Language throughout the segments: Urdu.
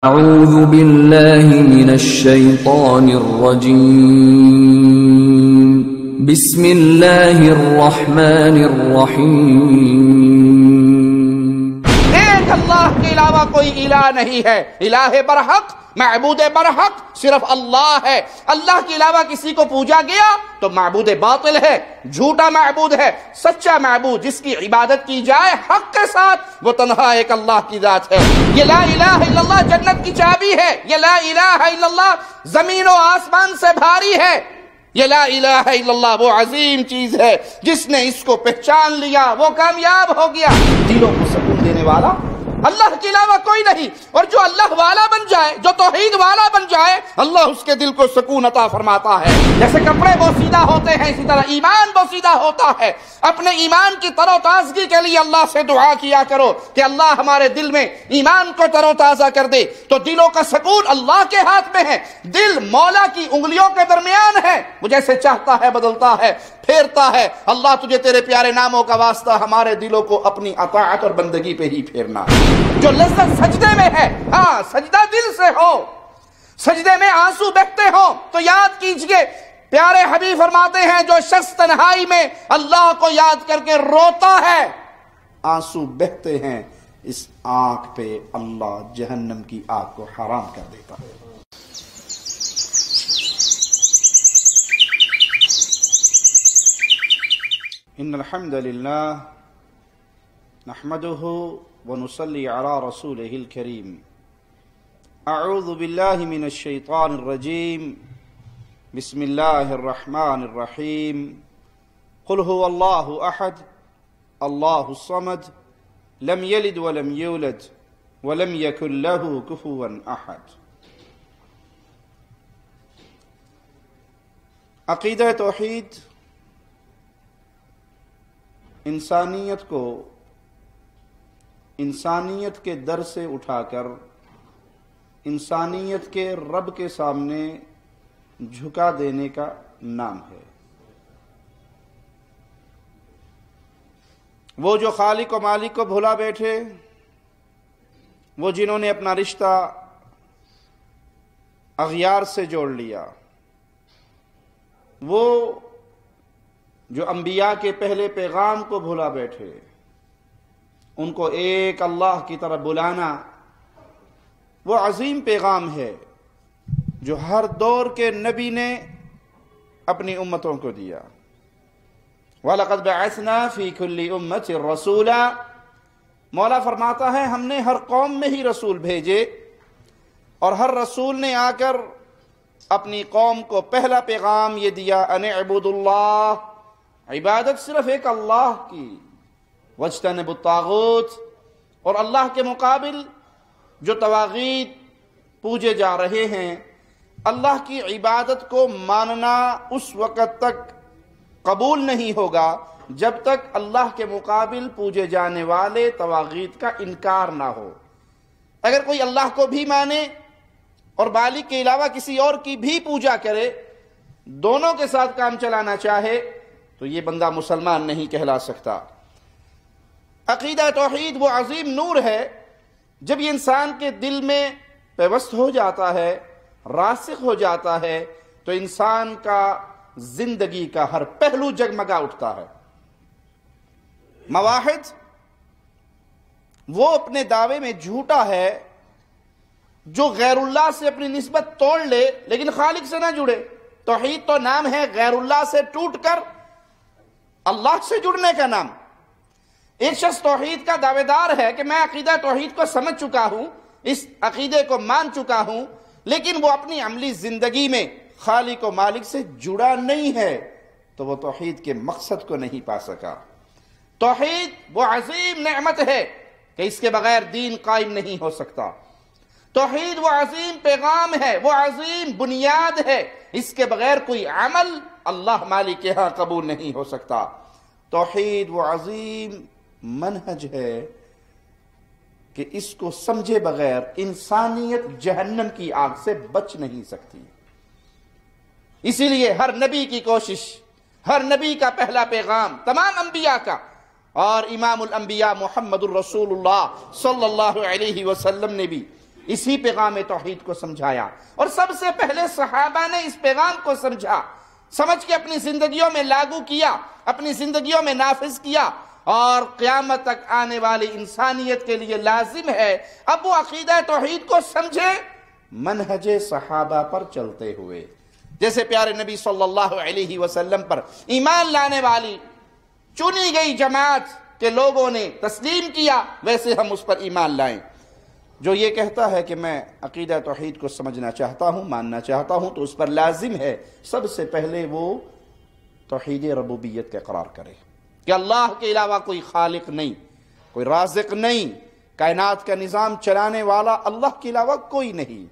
اعوذ باللہ من الشیطان الرجیم بسم اللہ الرحمن الرحیم۔ ایک اللہ کے علاوہ کوئی الہ نہیں ہے، الہ برحق، معبود برحق صرف اللہ ہے۔ اللہ کے علاوہ کسی کو پوجا گیا تو معبود باطل ہے، جھوٹا معبود ہے۔ سچا معبود جس کی عبادت کی جائے حق کے ساتھ، وہ تنہا ایک اللہ کی ذات ہے۔ یہ لا الہ الا اللہ جنت کی چابی ہے، یہ لا الہ الا اللہ زمین و آسمان سے بھاری ہے۔ یہ لا الہ الا اللہ وہ عظیم چیز ہے، جس نے اس کو پہچان لیا وہ کامیاب ہو گیا۔ دلوں کو سکون دینے والا اللہ کے علاوہ کوئی نہیں، اور جو اللہ والا بن جائے، جو توحید والا بن جائے، اللہ اس کے دل کو سکون عطا فرماتا ہے۔ جیسے کپڑے بوسیدہ ہوتے ہیں، اسی طرح ایمان بوسیدہ ہوتا ہے۔ اپنے ایمان کی تر و تازگی کے لیے اللہ سے دعا کیا کرو کہ اللہ ہمارے دل میں ایمان کو تر و تازہ کر دے۔ تو دلوں کا سکون اللہ کے ہاتھ میں ہے۔ دل مولا کی انگلیوں کے درمیان ہے، وہ جیسے چاہتا ہے بدلتا ہے، پھیرتا ہے۔ اللہ تجھے تیرے پیارے ناموں کا واسطہ ہمارے دلوں کو اپنی اطاعت اور بندگی پہ ہی پھیرنا۔ جو لذت سجدے میں ہے، ہاں سجدہ دل سے ہو، سجدے میں آنسو بہتے ہوں تو یاد کیجئے، پیارے حبیب فرماتے ہیں جو شخص تنہائی میں اللہ کو یاد کر کے روتا ہے، آنسو بہتے ہیں، اس آنکھ پہ اللہ جہنم کی آگ کو حرام کر دیتا ہے۔ ان الحمد للہ نحمده ونصلي على رسوله الكريم۔ اعوذ باللہ من الشیطان الرجیم، بسم اللہ الرحمن الرحیم۔ قل هو اللہ احد اللہ الصمد لم یلد ولم یولد ولم یکن له کفوا احد۔ عقیدہ توحید انسانیت کو انسانیت کے در سے اٹھا کر انسانیت کے رب کے سامنے جھکا دینے کا نام ہے۔ وہ جو خالق و مالک کو بھلا بیٹھے، وہ جنہوں نے اپنا رشتہ اغیار سے جوڑ لیا، وہ جو انبیاء کے پہلے پیغام کو بھلا بیٹھے، ان کو ایک اللہ کی طرف بلانا وہ عظیم پیغام ہے جو ہر دور کے نبی نے اپنی امتوں کو دیا۔ وَلَقَدْ بَعَثْنَا فِي كُلِّ أُمَّةٍ رَسُولًا، مولا فرماتا ہے ہم نے ہر قوم میں ہی رسول بھیجے، اور ہر رسول نے آ کر اپنی قوم کو پہلا پیغام یہ دیا ان اعبدوا اللہ، عبادت صرف ایک اللہ کی، واجتنبوا الطاغوت، اور اللہ کے مقابل جو طواغیت پوجے جا رہے ہیں، اللہ کی عبادت کو ماننا اس وقت تک قبول نہیں ہوگا جب تک اللہ کے مقابل پوجے جانے والے طواغیت کا انکار نہ ہو۔ اگر کوئی اللہ کو بھی مانے اور بالغ کے علاوہ کسی اور کی بھی پوجا کرے، دونوں کے ساتھ کام چلانا چاہے، تو یہ بندہ مسلمان نہیں کہلا سکتا۔ عقیدہ توحید وہ عظیم نور ہے، جب یہ انسان کے دل میں پیوست ہو جاتا ہے، راسخ ہو جاتا ہے، تو انسان کا زندگی کا ہر پہلو جگمگا اٹھتا ہے۔ مواحد وہ اپنے دعوے میں جھوٹا ہے جو غیر اللہ سے اپنی نسبت توڑ لے لیکن خالق سے نہ جڑے۔ توحید تو نام ہے غیر اللہ سے ٹوٹ کر اللہ سے جڑنے کا نام۔ ایک شخص توحید کا دعوے دار ہے کہ میں عقیدہ توحید کو سمجھ چکا ہوں، اس عقیدے کو مان چکا ہوں، لیکن وہ اپنی عملی زندگی میں خالق و مالک سے جڑا نہیں ہے، تو وہ توحید کے مقصد کو نہیں پا سکا۔ توحید وہ عظیم نعمت ہے کہ اس کے بغیر دین قائم نہیں ہو سکتا۔ توحید وہ عظیم پیغام ہے، وہ عظیم بنیاد ہے، اس کے بغیر کوئی عمل اللہ مالک کے ہاں قبول نہیں ہو سکتا۔ توحید وہ عظیم منہج ہے کہ اس کو سمجھے بغیر انسانیت جہنم کی آگ سے بچ نہیں سکتی۔ اسی لیے ہر نبی کی کوشش، ہر نبی کا پہلا پیغام، تمام انبیاء کا، اور امام الانبیاء محمد الرسول اللہ صلی اللہ علیہ وسلم نے بھی اسی پیغام توحید کو سمجھایا، اور سب سے پہلے صحابہ نے اس پیغام کو سمجھا، سمجھ کے اپنی زندگیوں میں لاگو کیا، اپنی زندگیوں میں نافذ کیا، اور قیامت تک آنے والی انسانیت کے لیے لازم ہے اب وہ عقیدہ توحید کو سمجھے منہج صحابہ پر چلتے ہوئے۔ جیسے پیارے نبی صلی اللہ علیہ وسلم پر ایمان لانے والی چنی گئی جماعت کے لوگوں نے تسلیم کیا، ویسے ہم اس پر ایمان لائیں۔ جو یہ کہتا ہے کہ میں عقیدہ توحید کو سمجھنا چاہتا ہوں، ماننا چاہتا ہوں، تو اس پر لازم ہے سب سے پہلے وہ توحید ربوبیت کا اقرار کرے کہ اللہ کے علاوہ کوئی خالق نہیں، کوئی رازق نہیں، کائنات کا نظام چلانے والا اللہ کے علاوہ کوئی نہیں۔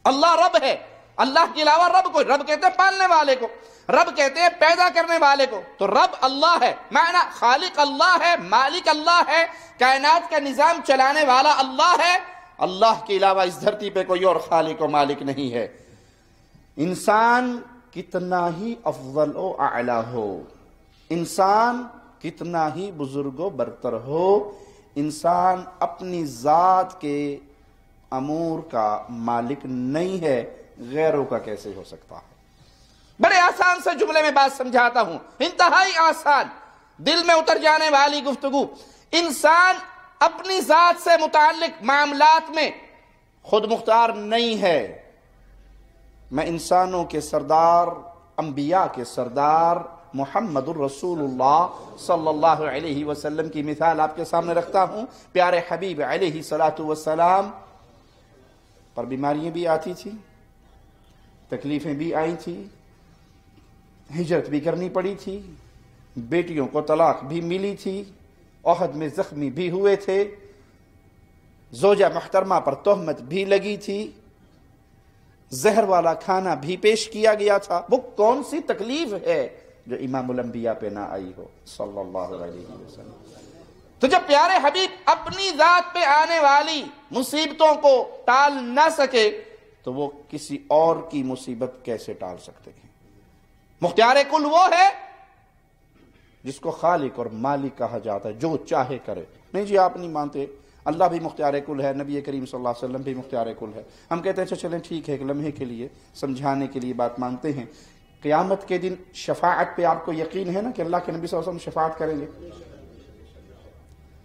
اللہ رب ہے، اللہ کے علاوہ رب کوئی، رب کہتے ہیں پالنے والے کو، رب کہتے ہیں پیدا کرنے والے کو، تو رب اللہ ہے، معنی خالق اللہ ہے، مالک اللہ ہے، کائنات کا نظام چلانے والا اللہ ہے۔ اللہ کے علاوہ اس دھرتی پہ کوئی اور خالق و مالک نہیں ہے۔ انسان کتنا ہی افضل و اعلی ہو، انسان کتنا ہی بزرگ و برتر ہو، انسان اپنی ذات کے امور کا مالک نہیں ہے، غیروں کا کیسے ہو سکتا ہے؟ بڑے آسان سے جملے میں بات سمجھاتا ہوں، انتہائی آسان، دل میں اتر جانے والی گفتگو۔ انسان اپنی ذات سے متعلق معاملات میں خود مختار نہیں ہے۔ میں انسانوں کے سردار، انبیاء کے سردار محمد الرسول اللہ صلی اللہ علیہ وسلم کی مثال آپ کے سامنے رکھتا ہوں۔ پیارے حبیب علیہ الصلاۃ والسلام پر بیماریاں بھی آتی تھی، تکلیفیں بھی آئی تھی، ہجرت بھی کرنی پڑی تھی، بیٹیوں کو طلاق بھی ملی تھی، احد میں زخمی بھی ہوئے تھے، زوجہ محترمہ پر تہمت بھی لگی تھی، زہر والا کھانا بھی پیش کیا گیا تھا۔ وہ کون سی تکلیف ہے جو امام الانبیاء پہ نہ آئی ہو صلی اللہ علیہ وسلم؟ تو جب پیارے حبیب اپنی ذات پہ آنے والی مصیبتوں کو ٹال نہ سکے تو وہ کسی اور کی مصیبت کیسے ٹال سکتے ہیں؟ مختار کل وہ ہے جس کو خالق اور مالک کہا جاتا ہے، جو چاہے کرے۔ نہیں جی آپ نہیں مانتے، اللہ بھی مختار کل ہے، نبی کریم صلی اللہ علیہ وسلم بھی مختار کل ہے۔ ہم کہتے ہیں چلیں ٹھیک ہے، ایک لمحے کے لیے سمجھانے کے لیے بات مانتے ہیں۔ قیامت کے دن شفاعت پہ آپ کو یقین ہے نا کہ اللہ کے نبی صلی اللہ علیہ وسلم شفاعت کریں گے؟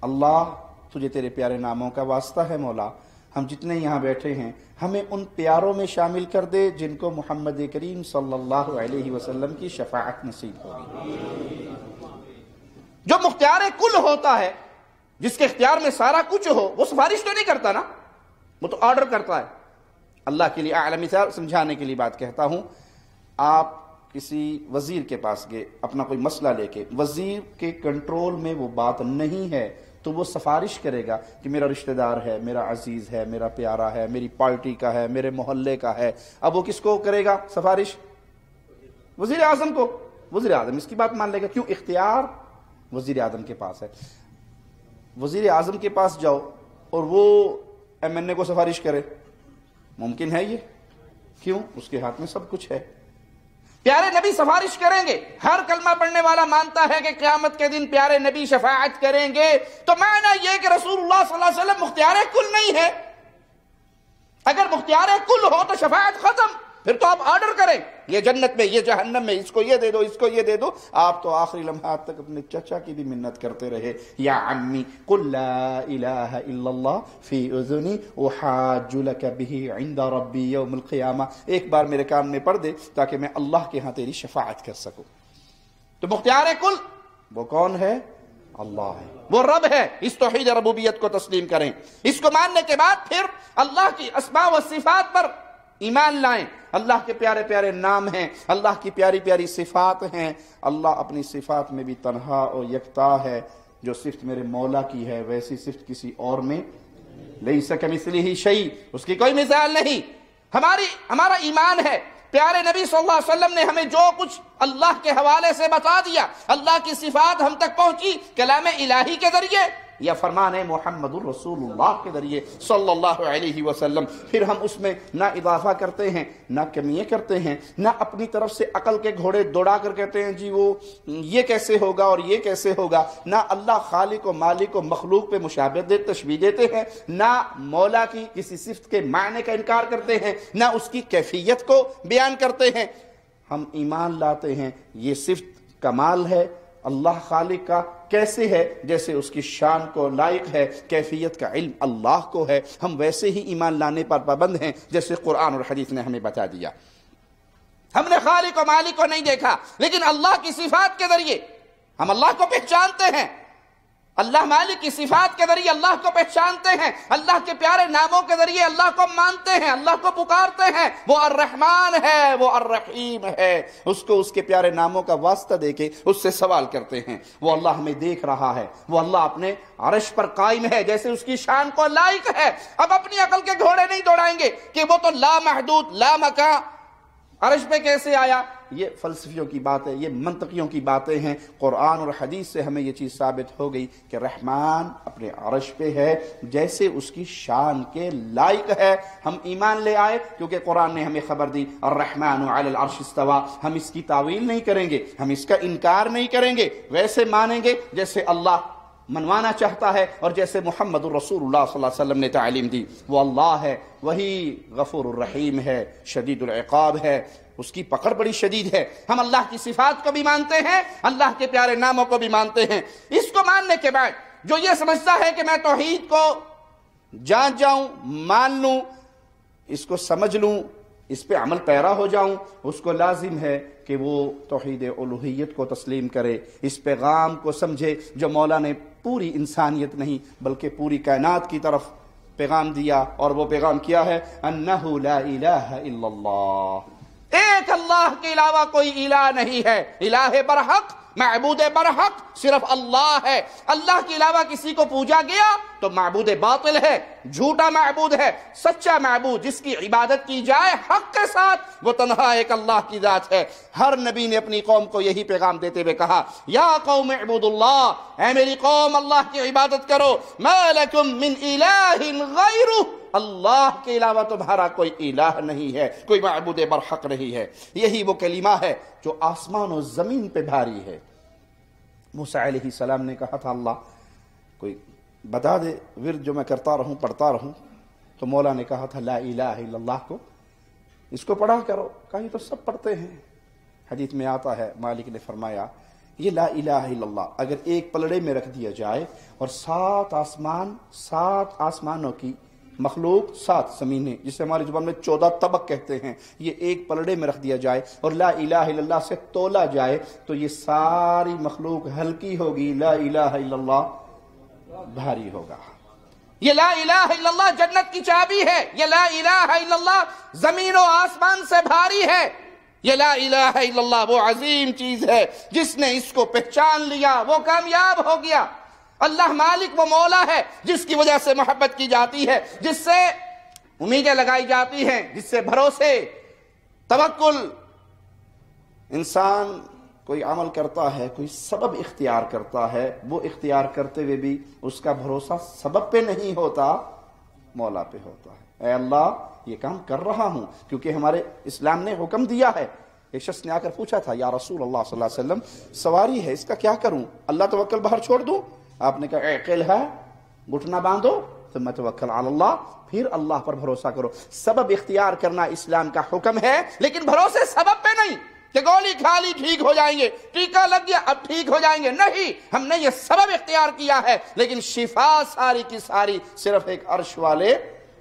اللہ تجھے تیرے پیارے ناموں کا واسطہ ہے مولا، ہم جتنے یہاں بیٹھے ہیں ہمیں ان پیاروں میں شامل کر دے جن کو محمد کریم صلی اللہ علیہ وسلم کی شفاعت نصیب ہوگی۔ جو مختار کل ہوتا ہے، جس کے اختیار میں سارا کچھ ہو، وہ سفارش تو نہیں کرتا نا، وہ تو آرڈر کرتا ہے۔ اللہ کے لیے اعلی مثال سمجھانے کے لیے بات کہتا ہوں۔ آپ کسی وزیر کے پاس گئے اپنا کوئی مسئلہ لے کے، وزیر کے کنٹرول میں وہ بات نہیں ہے تو وہ سفارش کرے گا کہ میرا رشتہ دار ہے، میرا عزیز ہے، میرا پیارا ہے، میری پارٹی کا ہے، میرے محلے کا ہے۔ اب وہ کس کو کرے گا سفارش؟ وزیر اعظم کو۔ وزیر اعظم اس کی بات مان لے گا، کیوں؟ اختیار وزیر اعظم کے پاس ہے۔ وزیر اعظم کے پاس جاؤ اور وہ ایم این اے کو سفارش کرے، ممکن ہے یہ؟ کیوں؟ اس کے ہاتھ میں سب کچھ ہے۔ پیارے نبی سفارش کریں گے، ہر کلمہ پڑھنے والا مانتا ہے کہ قیامت کے دن پیارے نبی شفاعت کریں گے، تو معنی یہ کہ رسول اللہ صلی اللہ علیہ وسلم مختار کل نہیں ہے۔ اگر مختار کل ہو تو شفاعت ختم، پھر تو آپ آرڈر کریں، یہ جنت میں، یہ جہنم میں، اس کو یہ دے دو، اس کو یہ دے دو۔ آپ تو آخری لمحات تک اپنے چچا کی بھی منت کرتے رہے، یا عمی قل لا الہ الا اللہ فی اذنی احاج لک بہ عند ربی یوم القیامہ۔ ایک بار میرے کان میں پڑھ دے تاکہ میں اللہ کے ہاں تیری شفاعت کر سکوں۔ تو مختار کل وہ کون ہے؟ اللہ ہے، وہ رب ہے۔ اس توحید ربوبیت کو تسلیم کریں۔ اس کو ماننے کے بعد پھر اللہ کی اسماء و صفات پر ایمان لائیں۔ اللہ کے پیارے پیارے نام ہیں، اللہ کی پیاری پیاری صفات ہیں۔ اللہ اپنی صفات میں بھی تنہا اور یکتا ہے۔ جو صفت میرے مولا کی ہے ویسی صفت کسی اور میں لیس کمثلہ شیء، اس کی کوئی مثال نہیں۔ ہمارا ایمان ہے، پیارے نبی صلی اللہ علیہ وسلم نے ہمیں جو کچھ اللہ کے حوالے سے بتا دیا، اللہ کی صفات ہم تک پہنچی کلام الہی کے ذریعے، یا فرمان محمد الرسول اللہ کے ذریعے صلی اللہ علیہ وسلم. پھر ہم اس میں نہ اضافہ کرتے ہیں نہ کمیاں کرتے ہیں، نہ اپنی طرف سے عقل کے گھوڑے دوڑا کر کہتے ہیں جی وہ یہ کیسے ہوگا اور یہ کیسے ہوگا. نہ اللہ خالق و مالک و مخلوق پہ مشابہت تشبیہ دیتے ہیں، نہ مولا کی کسی صفت کے معنی کا انکار کرتے ہیں، نہ اس کی کیفیت کو بیان کرتے ہیں. ہم ایمان لاتے ہیں یہ صفت کمال ہے اللہ خالق کا، کیسے ہے جیسے اس کی شان کو لائق ہے، کیفیت کا علم اللہ کو ہے. ہم ویسے ہی ایمان لانے پر پابند ہیں جیسے قرآن اور حدیث نے ہمیں بتا دیا. ہم نے خالق و مالک کو نہیں دیکھا، لیکن اللہ کی صفات کے ذریعے ہم اللہ کو پہچانتے ہیں. اللہ مالک کی صفات کے ذریعے اللہ کو پہچانتے ہیں، اللہ کے پیارے ناموں کے ذریعے اللہ کو مانتے ہیں، اللہ کو پکارتے ہیں. وہ الرحمن ہے، وہ الرحیم ہے. اس کو اس کے پیارے ناموں کا واسطہ دے کے اس سے سوال کرتے ہیں. وہ اللہ ہمیں دیکھ رہا ہے، وہ اللہ اپنے عرش پر قائم ہے جیسے اس کی شان کو لائق ہے. اب اپنی عقل کے گھوڑے نہیں دوڑائیں گے کہ وہ تو لا محدود لا مکان، عرش پہ کیسے آیا. یہ فلسفیوں کی باتیں، یہ منطقیوں کی باتیں ہیں. قرآن اور حدیث سے ہمیں یہ چیز ثابت ہو گئی کہ رحمان اپنے عرش پہ ہے جیسے اس کی شان کے لائق ہے. ہم ایمان لے آئے کیونکہ قرآن نے ہمیں خبر دی الرحمن علی العرش استوى. ہم اس کی تعویل نہیں کریں گے، ہم اس کا انکار نہیں کریں گے، ویسے مانیں گے جیسے اللہ منوانا چاہتا ہے اور جیسے محمد الرسول اللہ صلی اللہ علیہ وسلم نے تعلیم دی. وہ اللہ ہے، وہی غفور الرحیم ہے، شدید العقاب ہے، اس کی پکڑ بڑی شدید ہے. ہم اللہ کی صفات کو بھی مانتے ہیں، اللہ کے پیارے ناموں کو بھی مانتے ہیں. اس کو ماننے کے بعد جو یہ سمجھتا ہے کہ میں توحید کو جان جاؤں، مان لوں، اس کو سمجھ لوں، اس پہ عمل پیرا ہو جاؤں، اس کو لازم ہے کہ وہ توحید الوہیت کو تسلیم کرے، اس پیغام کو سمجھے جو مولا نے پوری انسانیت نہیں بلکہ پوری کائنات کی طرف پیغام دیا. اور وہ پیغام کیا ہے؟ انہ لا الہ الا اللہ، ایک اللہ کے علاوہ کوئی الہ نہیں ہے. الہ برحق، معبود برحق صرف اللہ ہے. اللہ کے علاوہ کسی کو پوجا گیا تو معبود باطل ہے، جھوٹا معبود ہے. سچا معبود جس کی عبادت کی جائے حق کے ساتھ وہ تنہا ایک اللہ کی ذات ہے. ہر نبی نے اپنی قوم کو یہی پیغام دیتے ہوئے کہا یا قوم اعبدوا اللہ، اے میری قوم اللہ کی عبادت کرو. ما لکم من الہ غیرہ، اللہ کے علاوہ تمہارا کوئی الہ نہیں ہے، کوئی معبود برحق نہیں ہے. یہی وہ کلمہ ہے جو آسمان و زمین پہ بھاری ہے. موسیٰ علیہ السلام نے کہا تھا اللہ کوئی بتا دے ورد جو میں کرتا رہوں پڑھتا رہوں، تو مولا نے کہا تھا لا الہ الا اللہ کو اس کو پڑھا کرو. کہا یہ تو سب پڑھتے ہیں. حدیث میں آتا ہے مالک نے فرمایا یہ لا الہ الا اللہ اگر ایک پلڑے میں رکھ دیا جائے اور 7 آسمان، 7 آسمانوں کی مخلوق، 7 زمینیں جسے ہماری زبان میں 14 طبق کہتے ہیں، یہ ایک پلڑے میں رکھ دیا جائے اور لا الہ الا اللہ سے تولا جائے تو یہ ساری مخلوق ہلکی ہوگی، لا الہ الا اللہ بھاری ہوگا. یہ لا الہ الا اللہ جنت کی چابی ہے. یہ لا الہ الا اللہ زمین و آسمان سے بھاری ہے. یہ لا الہ الا اللہ وہ عظیم چیز ہے جس نے اس کو پہچان لیا وہ کامیاب ہو گیا. اللہ مالک وہ مولا ہے جس کی وجہ سے محبت کی جاتی ہے، جس سے امیدیں لگائی جاتی ہیں، جس سے بھروسے، توکل. انسان کوئی عمل کرتا ہے، کوئی سبب اختیار کرتا ہے، وہ اختیار کرتے ہوئے بھی اس کا بھروسہ سبب پہ نہیں ہوتا، مولا پہ ہوتا ہے. اے اللہ یہ کام کر رہا ہوں کیونکہ ہمارے اسلام نے حکم دیا ہے. ایک شخص نے آ کر پوچھا تھا یا رسول اللہ صلی اللہ علیہ وسلم سواری ہے اس کا کیا کروں، اللہ توکل باہر چھوڑ دوں؟ آپ نے کہا اعقل ہے، گھٹنا باندھو ثم توکل علی اللہ، پھر اللہ پر بھروسہ کرو. سبب اختیار کرنا اسلام کا حکم ہے لیکن بھروسے سبب پہ نہیں کہ گولی کھا لی ٹھیک ہو جائیں گے، ٹیکا لگ گیا اب ٹھیک ہو جائیں گے. نہیں، ہم نے یہ سبب اختیار کیا ہے لیکن شفا ساری کی ساری صرف ایک عرش والے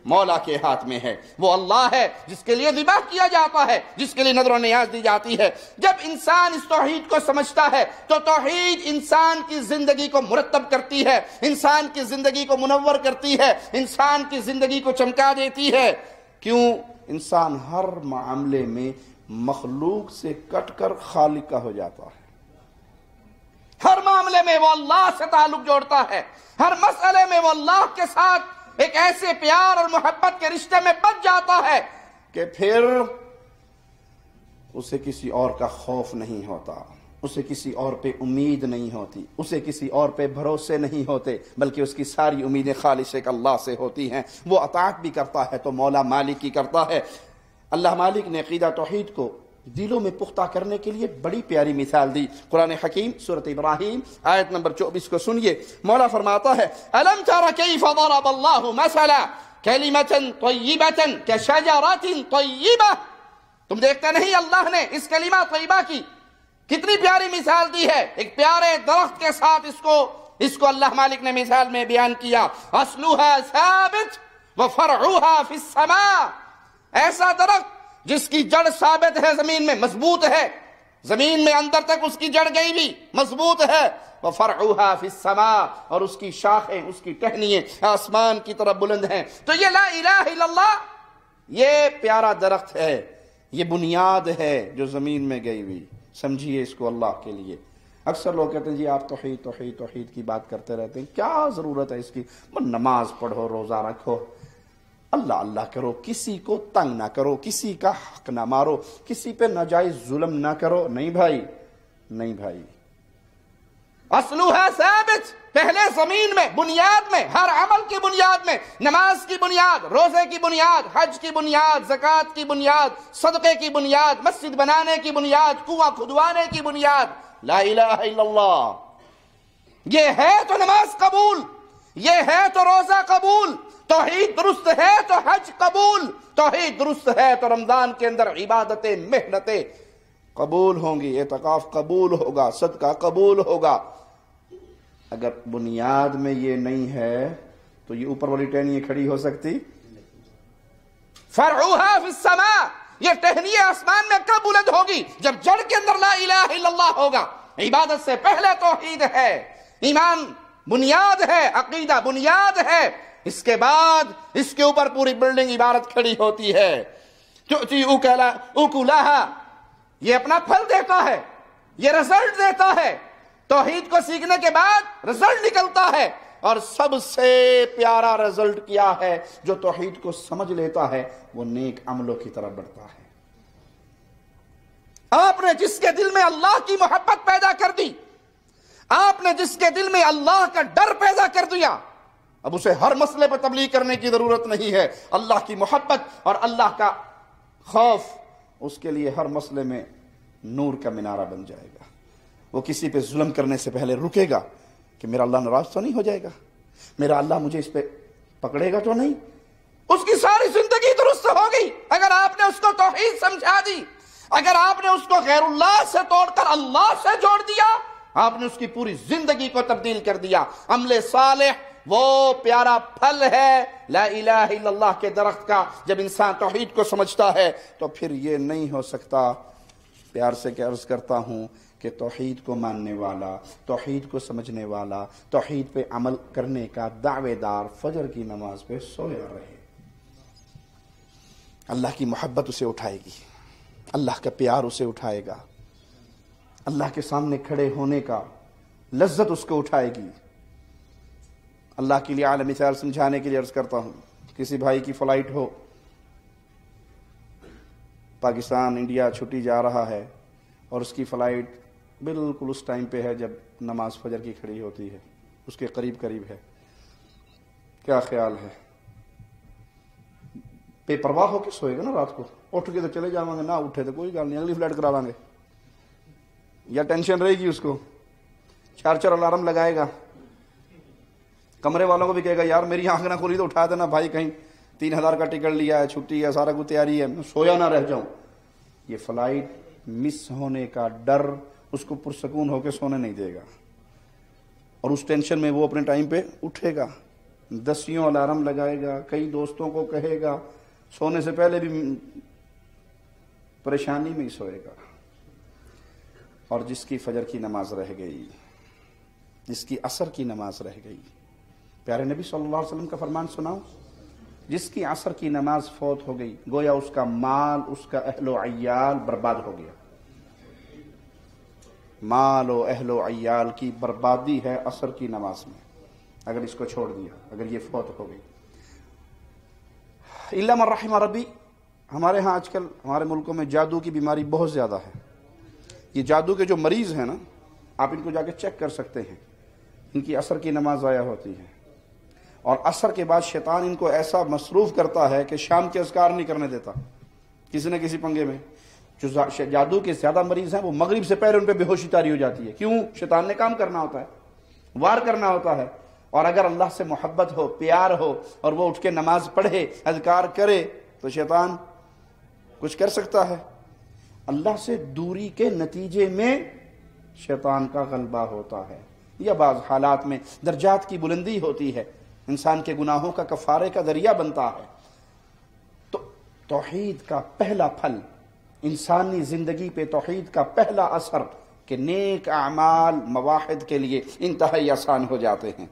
مولا کے ہاتھ میں ہے. وہ اللہ ہے جس کے لیے ذبح کیا جاتا ہے، جس کے لیے نذر و نیاز دی جاتی ہے. جب انسان اس توحید کو سمجھتا ہے تو توحید انسان کی زندگی کو مرتب کرتی ہے، انسان کی زندگی کو منور کرتی ہے، انسان کی زندگی کو چمکا دیتی ہے. کیوں؟ انسان ہر معاملے میں مخلوق سے کٹ کر خالق کا ہو جاتا ہے. ہر معاملے میں وہ اللہ سے تعلق جوڑتا ہے، ہر مسئلے میں وہ اللہ کے ساتھ ایک ایسے پیار اور محبت کے رشتے میں بچ جاتا ہے کہ پھر اسے کسی اور کا خوف نہیں ہوتا. اسے کسی اور پہ امید نہیں ہوتی، اسے کسی اور پہ بھروسے نہیں ہوتے، بلکہ اس کی ساری امیدیں خالص ایک اللہ سے ہوتی ہیں۔ وہ اطاعت بھی کرتا ہے تو مولا مالک کی کرتا ہے۔ اللہ مالک نے عقیدہ توحید کو دلوں میں پختہ کرنے کے لیے بڑی پیاری مثال دی۔ قرآن حکیم سورۃ ابراہیم آیت نمبر 24 کو سنیے، مولا فرماتا ہے الم تر کیف ضرب اللہ مثلا کلمۃ طیبۃ کشجرۃ طیبہ، تم دیکھتے نہیں اللہ نے اس کلمہ طیبہ کی کتنی پیاری مثال دی ہے، ایک پیارے درخت کے ساتھ اس کو اللہ مالک نے مثال میں بیان کیا، اصلها ثابت وفرعها فی السماء، ایسا درخت جس کی جڑ ثابت ہے، زمین میں مضبوط ہے، زمین میں اندر تک اس کی جڑ گئی بھی مضبوط ہے، وفرعها فی السماء، اور اس کی شاخیں، اس کی ٹہنیاں آسمان کی طرف بلند ہیں۔ تو یہ لا الہ الا اللہ یہ پیارا درخت ہے، یہ بنیاد ہے جو زمین میں گئی ہوئی، سمجھیے اس کو اللہ کے لیے۔ اکثر لوگ کہتے ہیں جی آپ توحید توحید توحید کی بات کرتے رہتے ہیں، کیا ضرورت ہے اس کی، نماز پڑھو، روزہ رکھو، اللہ اللہ کرو، کسی کو تنگ نہ کرو، کسی کا حق نہ مارو، کسی پہ ناجائز ظلم نہ کرو۔ نہیں بھائی، نہیں بھائی، اصلها ثابت، پہلے زمین میں، بنیاد میں، ہر عمل کی بنیاد میں، نماز کی بنیاد، روزے کی بنیاد، حج کی بنیاد، زکوٰۃ کی بنیاد، صدقے کی بنیاد، مسجد بنانے کی بنیاد، کنواں کھدوانے کی بنیاد لا الہ الا اللہ۔ یہ ہے تو نماز قبول، یہ ہے تو روزہ قبول، توحید درست ہے تو حج قبول، توحید درست ہے تو رمضان کے اندر عبادتیں، محنتیں قبول ہوں گی، اعتکاف قبول ہوگا، صدقہ قبول ہوگا۔ اگر بنیاد میں یہ نہیں ہے تو یہ اوپر والی ٹہنی کھڑی ہو سکتی؟ فرعوها فی السماء، یہ ٹہنی آسمان میں کب بلند ہوگی؟ جب جڑ کے اندر لا الہ الا اللہ ہوگا۔ عبادت سے پہلے توحید ہے، ایمان بنیاد ہے، عقیدہ بنیاد ہے، اس کے بعد اس کے اوپر پوری بلڈنگ عبادت کھڑی ہوتی ہے۔ تؤتی اکلہا، یہ اپنا پھل دیتا ہے، یہ رزلٹ دیتا ہے۔ توحید کو سیکھنے کے بعد رزلٹ نکلتا ہے، اور سب سے پیارا رزلٹ کیا ہے؟ جو توحید کو سمجھ لیتا ہے وہ نیک عملوں کی طرف بڑھتا ہے۔ آپ نے جس کے دل میں اللہ کی محبت پیدا کر دی، آپ نے جس کے دل میں اللہ کا ڈر پیدا کر دیا، اب اسے ہر مسئلے پر تبلیغ کرنے کی ضرورت نہیں ہے۔ اللہ کی محبت اور اللہ کا خوف اس کے لیے ہر مسئلے میں نور کا مینارہ بن جائے گا۔ وہ کسی پہ ظلم کرنے سے پہلے رکے گا کہ میرا اللہ ناراض تو نہیں ہو جائے گا، میرا اللہ مجھے اس پہ پکڑے گا تو نہیں۔ اس کی ساری زندگی درست ہوگی اگر آپ نے اس کو توحید سمجھا دی، اگر آپ نے اس کو غیر اللہ سے توڑ کر اللہ سے جوڑ دیا، آپ نے اس کی پوری زندگی کو تبدیل کر دیا۔ عمل صالح وہ پیارا پھل ہے لا الہ الا اللہ کے درخت کا۔ جب انسان توحید کو سمجھتا ہے تو پھر یہ نہیں ہو سکتا۔ پیار سے کہ عرض کرتا ہوں کہ توحید کو ماننے والا، توحید کو سمجھنے والا، توحید پہ عمل کرنے کا دعوے دار فجر کی نماز پہ سویا رہے، اللہ کی محبت اسے اٹھائے گی، اللہ کا پیار اسے اٹھائے گا، اللہ کے سامنے کھڑے ہونے کا لذت اس کو اٹھائے گی۔ اللہ کے لیے اعلی مثال سمجھانے کے لیے عرض کرتا ہوں، کسی بھائی کی فلائٹ ہو، پاکستان انڈیا چھٹی جا رہا ہے، اور اس کی فلائٹ بالکل اس ٹائم پہ ہے جب نماز فجر کی کھڑی ہوتی ہے، اس کے قریب قریب ہے، کیا خیال ہے؟ بے پرواہ ہو کے سوئے گا نا رات کو، اٹھ کے تو چلے جاؤں گے، نہ اٹھے تو کوئی گل نہیں، اگلی فلائٹ کرا لیں گے، یا ٹینشن رہے گی اس کو، 4 الارم لگائے گا، کمرے والوں کو بھی کہے گا یار میری آنکھ نہ کھولی تو اٹھا دینا بھائی، کہیں 3000 کا ٹکٹ لیا ہے، چھٹی ہے، سارا کچھ تیاری ہے، میں سویا نہ رہ جاؤں۔ یہ فلائٹ مس ہونے کا ڈر اس کو پرسکون ہو کے سونے نہیں دے گا، اور اس ٹینشن میں وہ اپنے ٹائم پہ اٹھے گا، 10 الارم لگائے گا، کئی دوستوں کو کہے گا، سونے سے پہلے بھی پریشانی میں ہی سوئے گا۔ اور جس کی فجر کی نماز رہ گئی، جس کی عصر کی نماز رہ گئی، پیارے نبی صلی اللہ علیہ وسلم کا فرمان سناؤ، جس کی عصر کی نماز فوت ہو گئی گویا اس کا مال، اس کا اہل و عیال برباد ہو گیا۔ مال و اہل و عیال کی بربادی ہے عصر کی نماز میں، اگر اس کو چھوڑ دیا، اگر یہ فوت ہو گئی۔ الا من رحم ربی، ہمارے ہاں آج کل ہمارے ملکوں میں جادو کی بیماری بہت زیادہ ہے، یہ جادو کے جو مریض ہیں نا، آپ ان کو جا کے چیک کر سکتے ہیں، ان کی عصر کی نماز ضائع ہوتی ہے، اور عصر کے بعد شیطان ان کو ایسا مصروف کرتا ہے کہ شام کے اذکار نہیں کرنے دیتا کسی نہ کسی پنگے میں۔ جو جادو کے زیادہ مریض ہیں وہ مغرب سے پہلے ان پہ بے ہوشی طاری ہو جاتی ہے۔ کیوں؟ شیطان نے کام کرنا ہوتا ہے، وار کرنا ہوتا ہے، اور اگر اللہ سے محبت ہو، پیار ہو، اور وہ اٹھ کے نماز پڑھے، اذکار کرے، تو شیطان کچھ کر سکتا ہے؟ اللہ سے دوری کے نتیجے میں شیطان کا غلبہ ہوتا ہے، یا بعض حالات میں درجات کی بلندی ہوتی ہے، انسان کے گناہوں کا کفارے کا ذریعہ بنتا ہے۔ تو توحید کا پہلا پھل، انسانی زندگی پہ توحید کا پہلا اثر کہ نیک اعمال مواحد کے لیے انتہائی آسان ہو جاتے ہیں۔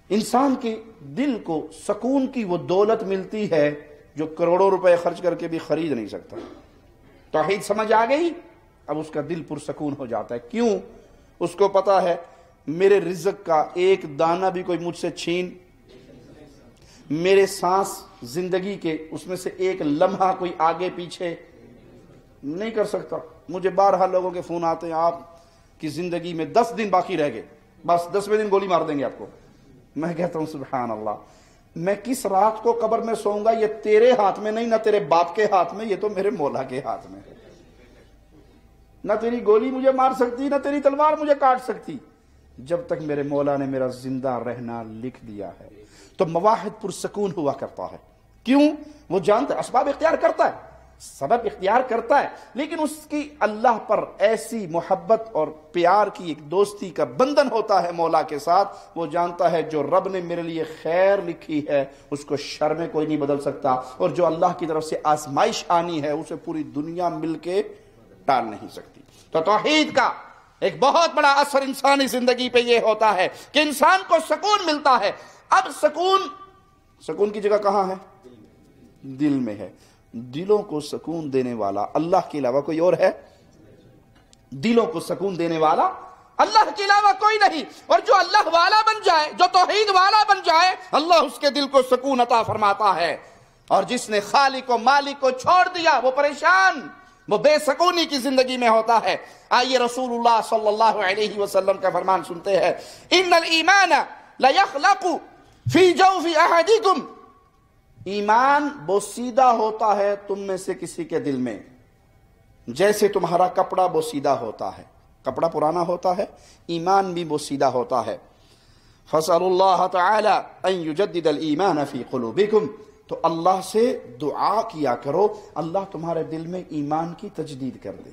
انسان کے دل کو سکون کی وہ دولت ملتی ہے جو کروڑوں روپے خرچ کر کے بھی خرید نہیں سکتا۔ توحید سمجھ آ گئی، اب اس کا دل پرسکون ہو جاتا ہے۔ کیوں؟ اس کو پتا ہے میرے رزق کا ایک دانہ بھی کوئی مجھ سے چھین، میرے سانس زندگی کے اس میں سے ایک لمحہ کوئی آگے پیچھے نہیں کر سکتا۔ مجھے بارہا لوگوں کے فون آتے ہیں، آپ کی زندگی میں 10 دن باقی رہ گئے، بس 10ویں دن گولی مار دیں گے آپ کو۔ میں کہتا ہوں سبحان اللہ، میں کس رات کو قبر میں سوؤں گا یہ تیرے ہاتھ میں نہیں، نہ تیرے باپ کے ہاتھ میں، یہ تو میرے مولا کے ہاتھ میں ہے۔ نہ تیری گولی مجھے مار سکتی، نہ تیری تلوار مجھے کاٹ سکتی، جب تک میرے مولا نے میرا زندہ رہنا لکھ دیا ہے۔ تو مواحد پرسکون ہوا کرتا ہے۔ کیوں؟ وہ جانتا ہے، اسباب اختیار کرتا ہے، سبب اختیار کرتا ہے، لیکن اس کی اللہ پر ایسی محبت اور پیار کی ایک دوستی کا بندھن ہوتا ہے مولا کے ساتھ۔ وہ جانتا ہے جو رب نے میرے لیے خیر لکھی ہے اس کو شر میں کوئی نہیں بدل سکتا، اور جو اللہ کی طرف سے آزمائش آنی ہے اسے پوری دنیا مل کے ٹال نہیں سکتی۔ تو توحید کا ایک بہت بڑا اثر انسانی زندگی پہ یہ ہوتا ہے کہ انسان کو سکون ملتا ہے۔ اب سکون کی جگہ کہاں ہے؟ دل میں ہے۔ دلوں کو سکون دینے والا اللہ کے علاوہ کوئی اور ہے؟ دلوں کو سکون دینے والا اللہ کے علاوہ کوئی نہیں، اور جو اللہ والا بن جائے، جو توحید والا بن جائے، اللہ اس کے دل کو سکون عطا فرماتا ہے۔ اور جس نے خالق و مالک کو چھوڑ دیا وہ پریشان، وہ بے سکونی کی زندگی میں ہوتا ہے۔ آئیے رسول اللہ صلی اللہ علیہ وسلم کا فرمان سنتے ہیں، ان الایمان لیخلق فی جوف احدکم، ایمان بوسیدہ ہوتا ہے تم میں سے کسی کے دل میں، جیسے تمہارا کپڑا بوسیدہ ہوتا ہے، کپڑا پرانا ہوتا ہے، ایمان بھی بوسیدہ ہوتا ہے۔ فَاسْأَلُوا اللَّهَ تَعَالَى أَن يُجَدِّدَ الْإِيمَانَ فِي قُلُوبِكُمْ، تو اللہ سے دعا کیا کرو اللہ تمہارے دل میں ایمان کی تجدید کر دے۔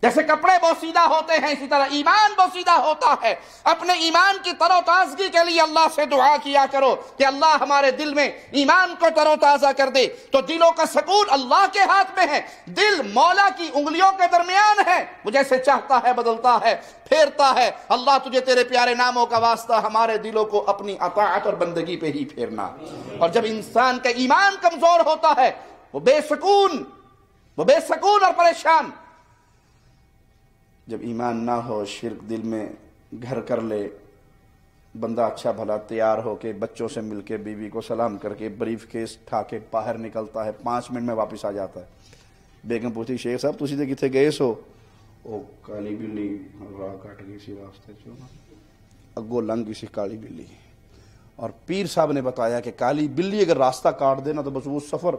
جیسے کپڑے بوسیدہ ہوتے ہیں اسی طرح ایمان بوسیدہ ہوتا ہے۔ اپنے ایمان کی تر و تازگی کے لیے اللہ سے دعا کیا کرو کہ اللہ ہمارے دل میں ایمان کو تر و تازہ کر دے۔ تو دلوں کا سکون اللہ کے ہاتھ میں ہے، دل مولا کی انگلیوں کے درمیان ہے، وہ جیسے چاہتا ہے بدلتا ہے، پھیرتا ہے۔ اللہ تجھے تیرے پیارے ناموں کا واسطہ ہمارے دلوں کو اپنی اطاعت اور بندگی پہ ہی پھیرنا۔ اور جب انسان کا ایمان کمزور ہوتا ہے وہ بے سکون اور پریشان۔ جب ایمان نہ ہو، شرک دل میں گھر کر لے، بندہ اچھا بھلا تیار ہو کے بچوں سے مل کے بیوی کو سلام کر کے بریف کیس اٹھا کے باہر نکلتا ہے، 5 منٹ میں واپس آ جاتا ہے۔ بیگم پوچھتی شیخ صاحب تسی تے کتنے گئے سو؟ او کالی بلی راہ کٹ گئی سی راستے چوں، اگوں لنگ گئی سی کالی بلی۔ اور پیر صاحب نے بتایا کہ کالی بلی اگر راستہ کاٹ دینا تو بس وہ سفر،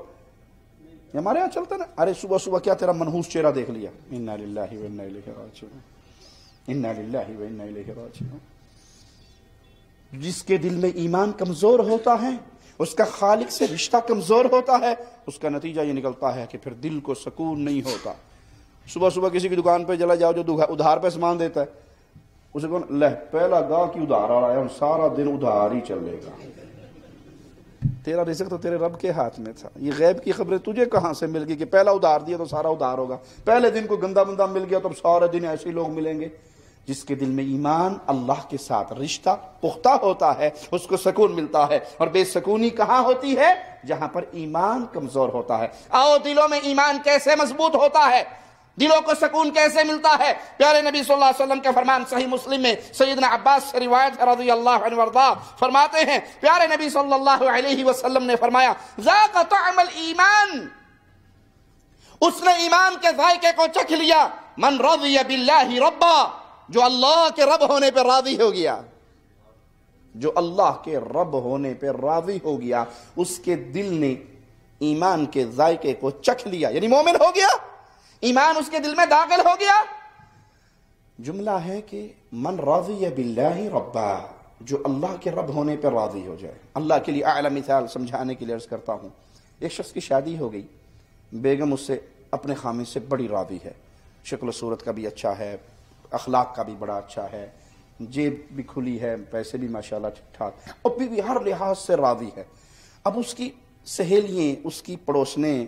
ہمارے ہاں چلتا نا، ارے صبح صبح کیا تیرا منحوس چہرہ دیکھ لیا، انا للہ و انا الیہ راجعون، انا للہ و انا الیہ راجعون۔ جس کے دل میں ایمان کمزور ہوتا ہے، اس کا خالق سے رشتہ کمزور ہوتا ہے، اس کا نتیجہ یہ نکلتا ہے کہ پھر دل کو سکون نہیں ہوتا۔ صبح صبح کسی کی دکان پہ چلا جاؤ جو ادھار پہ سامان دیتا ہے، اسے کہو لہ پہلا گاہ کی ادھار آ رہا ہے، سارا دن ادھار ہی چلے گا۔ تیرا رزق تو تیرے رب کے ہاتھ میں تھا، یہ غیب کی خبریں تجھے کہاں سے مل گئی کہ پہلا ادھار دیا تو سارا ادھار ہوگا، پہلے دن کوئی گندا بندہ مل گیا تو اب سارے دن ایسے لوگ ملیں گے۔ جس کے دل میں ایمان اللہ کے ساتھ رشتہ پختہ ہوتا ہے اس کو سکون ملتا ہے۔ اور بے سکونی کہاں ہوتی ہے؟ جہاں پر ایمان کمزور ہوتا ہے۔ آؤ دلوں میں ایمان کیسے مضبوط ہوتا ہے، دلوں کو سکون کیسے ملتا ہے؟ پیارے نبی صلی اللہ علیہ وسلم کا فرمان صحیح مسلم میں سیدنا عباس سے روایت ہے رضی اللہ عنہ وارضاہ، فرماتے ہیں پیارے نبی صلی اللہ علیہ وسلم نے فرمایا ذاق طعم الایمان، اس نے ایمان کے ذائقے کو چکھ لیا من رضی باللہ ربا، جو اللہ کے رب ہونے پہ راضی ہو گیا، جو اللہ کے رب ہونے پہ راضی ہو گیا، اس کے دل نے ایمان کے ذائقے کو چکھ لیا، یعنی مومن ہو گیا، ایمان اس کے دل میں داخل ہو گیا۔ جملہ ہے کہ من رضی باللہ ربا، جو اللہ کے رب ہونے پہ راضی ہو جائے۔ اللہ کے لیے اعلی مثال سمجھانے کے لیے عرض کرتا ہوں، ایک شخص کی شادی ہو گئی، بیگم اس سے اپنے خامد سے بڑی راضی ہے، شکل و صورت کا بھی اچھا ہے، اخلاق کا بھی بڑا اچھا ہے، جیب بھی کھلی ہے، پیسے بھی ماشاءاللہ ٹھیک ٹھاک، اور بھی ہر لحاظ سے راضی ہے۔ اب اس کی سہیلیاں، اس کی پڑوسنیں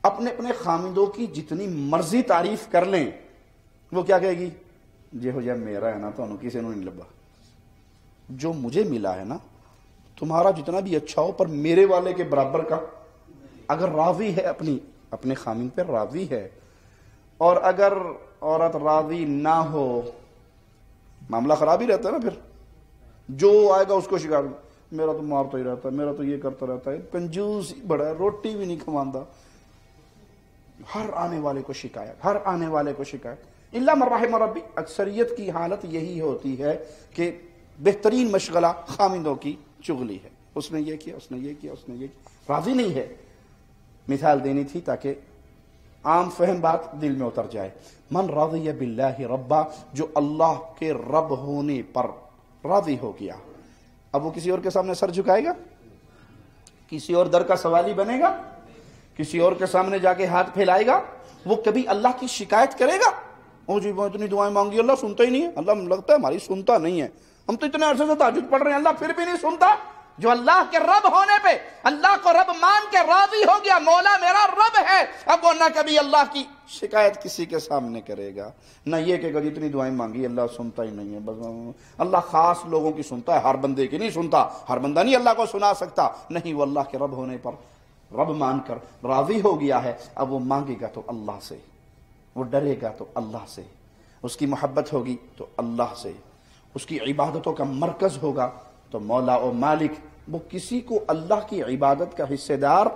اپنے اپنے خامدوں کی جتنی مرضی تعریف کر لیں، وہ کیا کہے گی؟ جی ہو جائے میرا ہے نا تو کسی نے نہیں لبا، جو مجھے ملا ہے نا تمہارا جتنا بھی اچھا ہو پر میرے والے کے برابر کا۔ اگر راضی ہے اپنے خامد پہ راضی ہے، اور اگر عورت راضی نہ ہو، معاملہ خراب ہی رہتا ہے نا۔ پھر جو آئے گا اس کو شکایت، میرا تو مارتا ہی رہتا ہے، میرا تو یہ کرتا رہتا ہے، کنجوس بڑا ہے، روٹی بھی نہیں کھواندا، ہر آنے والے کو شکایت، ہر آنے والے کو شکایت۔ الا من رحم ربی، اکثریت کی حالت یہی ہوتی ہے کہ بہترین مشغلہ خامندوں کی چغلی ہے، اس نے یہ کیا، اس نے یہ کیا، اس نے یہ کیا، راضی نہیں ہے۔ مثال دینی تھی تاکہ عام فہم بات دل میں اتر جائے۔ من رضی باللہ ربا، جو اللہ کے رب ہونے پر راضی ہو گیا، اب وہ کسی اور کے سامنے سر جھکائے گا؟ کسی اور در کا سوالی بنے گا؟ کسی اور کے سامنے جا کے ہاتھ پھیلائے گا؟ وہ کبھی اللہ کی شکایت کرے گا؟ او جی میں اتنی دعائیں مانگی اللہ سنتا ہی نہیں ہے، اللہ لگتا ہے ہماری سنتا نہیں ہے، ہم تو اتنے عرصے سے تہجد پڑھ رہے ہیں اللہ پھر بھی نہیں سنتا۔ جو اللہ کے رب ہونے پہ اللہ کو رب مان کے راضی ہو گیا، مولا میرا رب ہے، اب وہ نہ کبھی اللہ کی شکایت کسی کے سامنے کرے گا، نہ یہ کہ کبھی اتنی دعائیں مانگی اللہ سنتا ہی نہیں ہے۔ بس اللہ خاص لوگوں کی سنتا ہے، ہر بندے کی نہیں سنتا، ہر بندہ نہیں اللہ کو سنا سکتا، نہیں، وہ اللہ کے رب ہونے پر رب مان کر راضی ہو گیا ہے۔ اب وہ مانگے گا تو اللہ سے، وہ ڈرے گا تو اللہ سے، اس کی محبت ہوگی تو اللہ سے، اس کی عبادتوں کا مرکز ہوگا تو مولا و مالک، وہ کسی کو اللہ کی عبادت کا حصے دار۔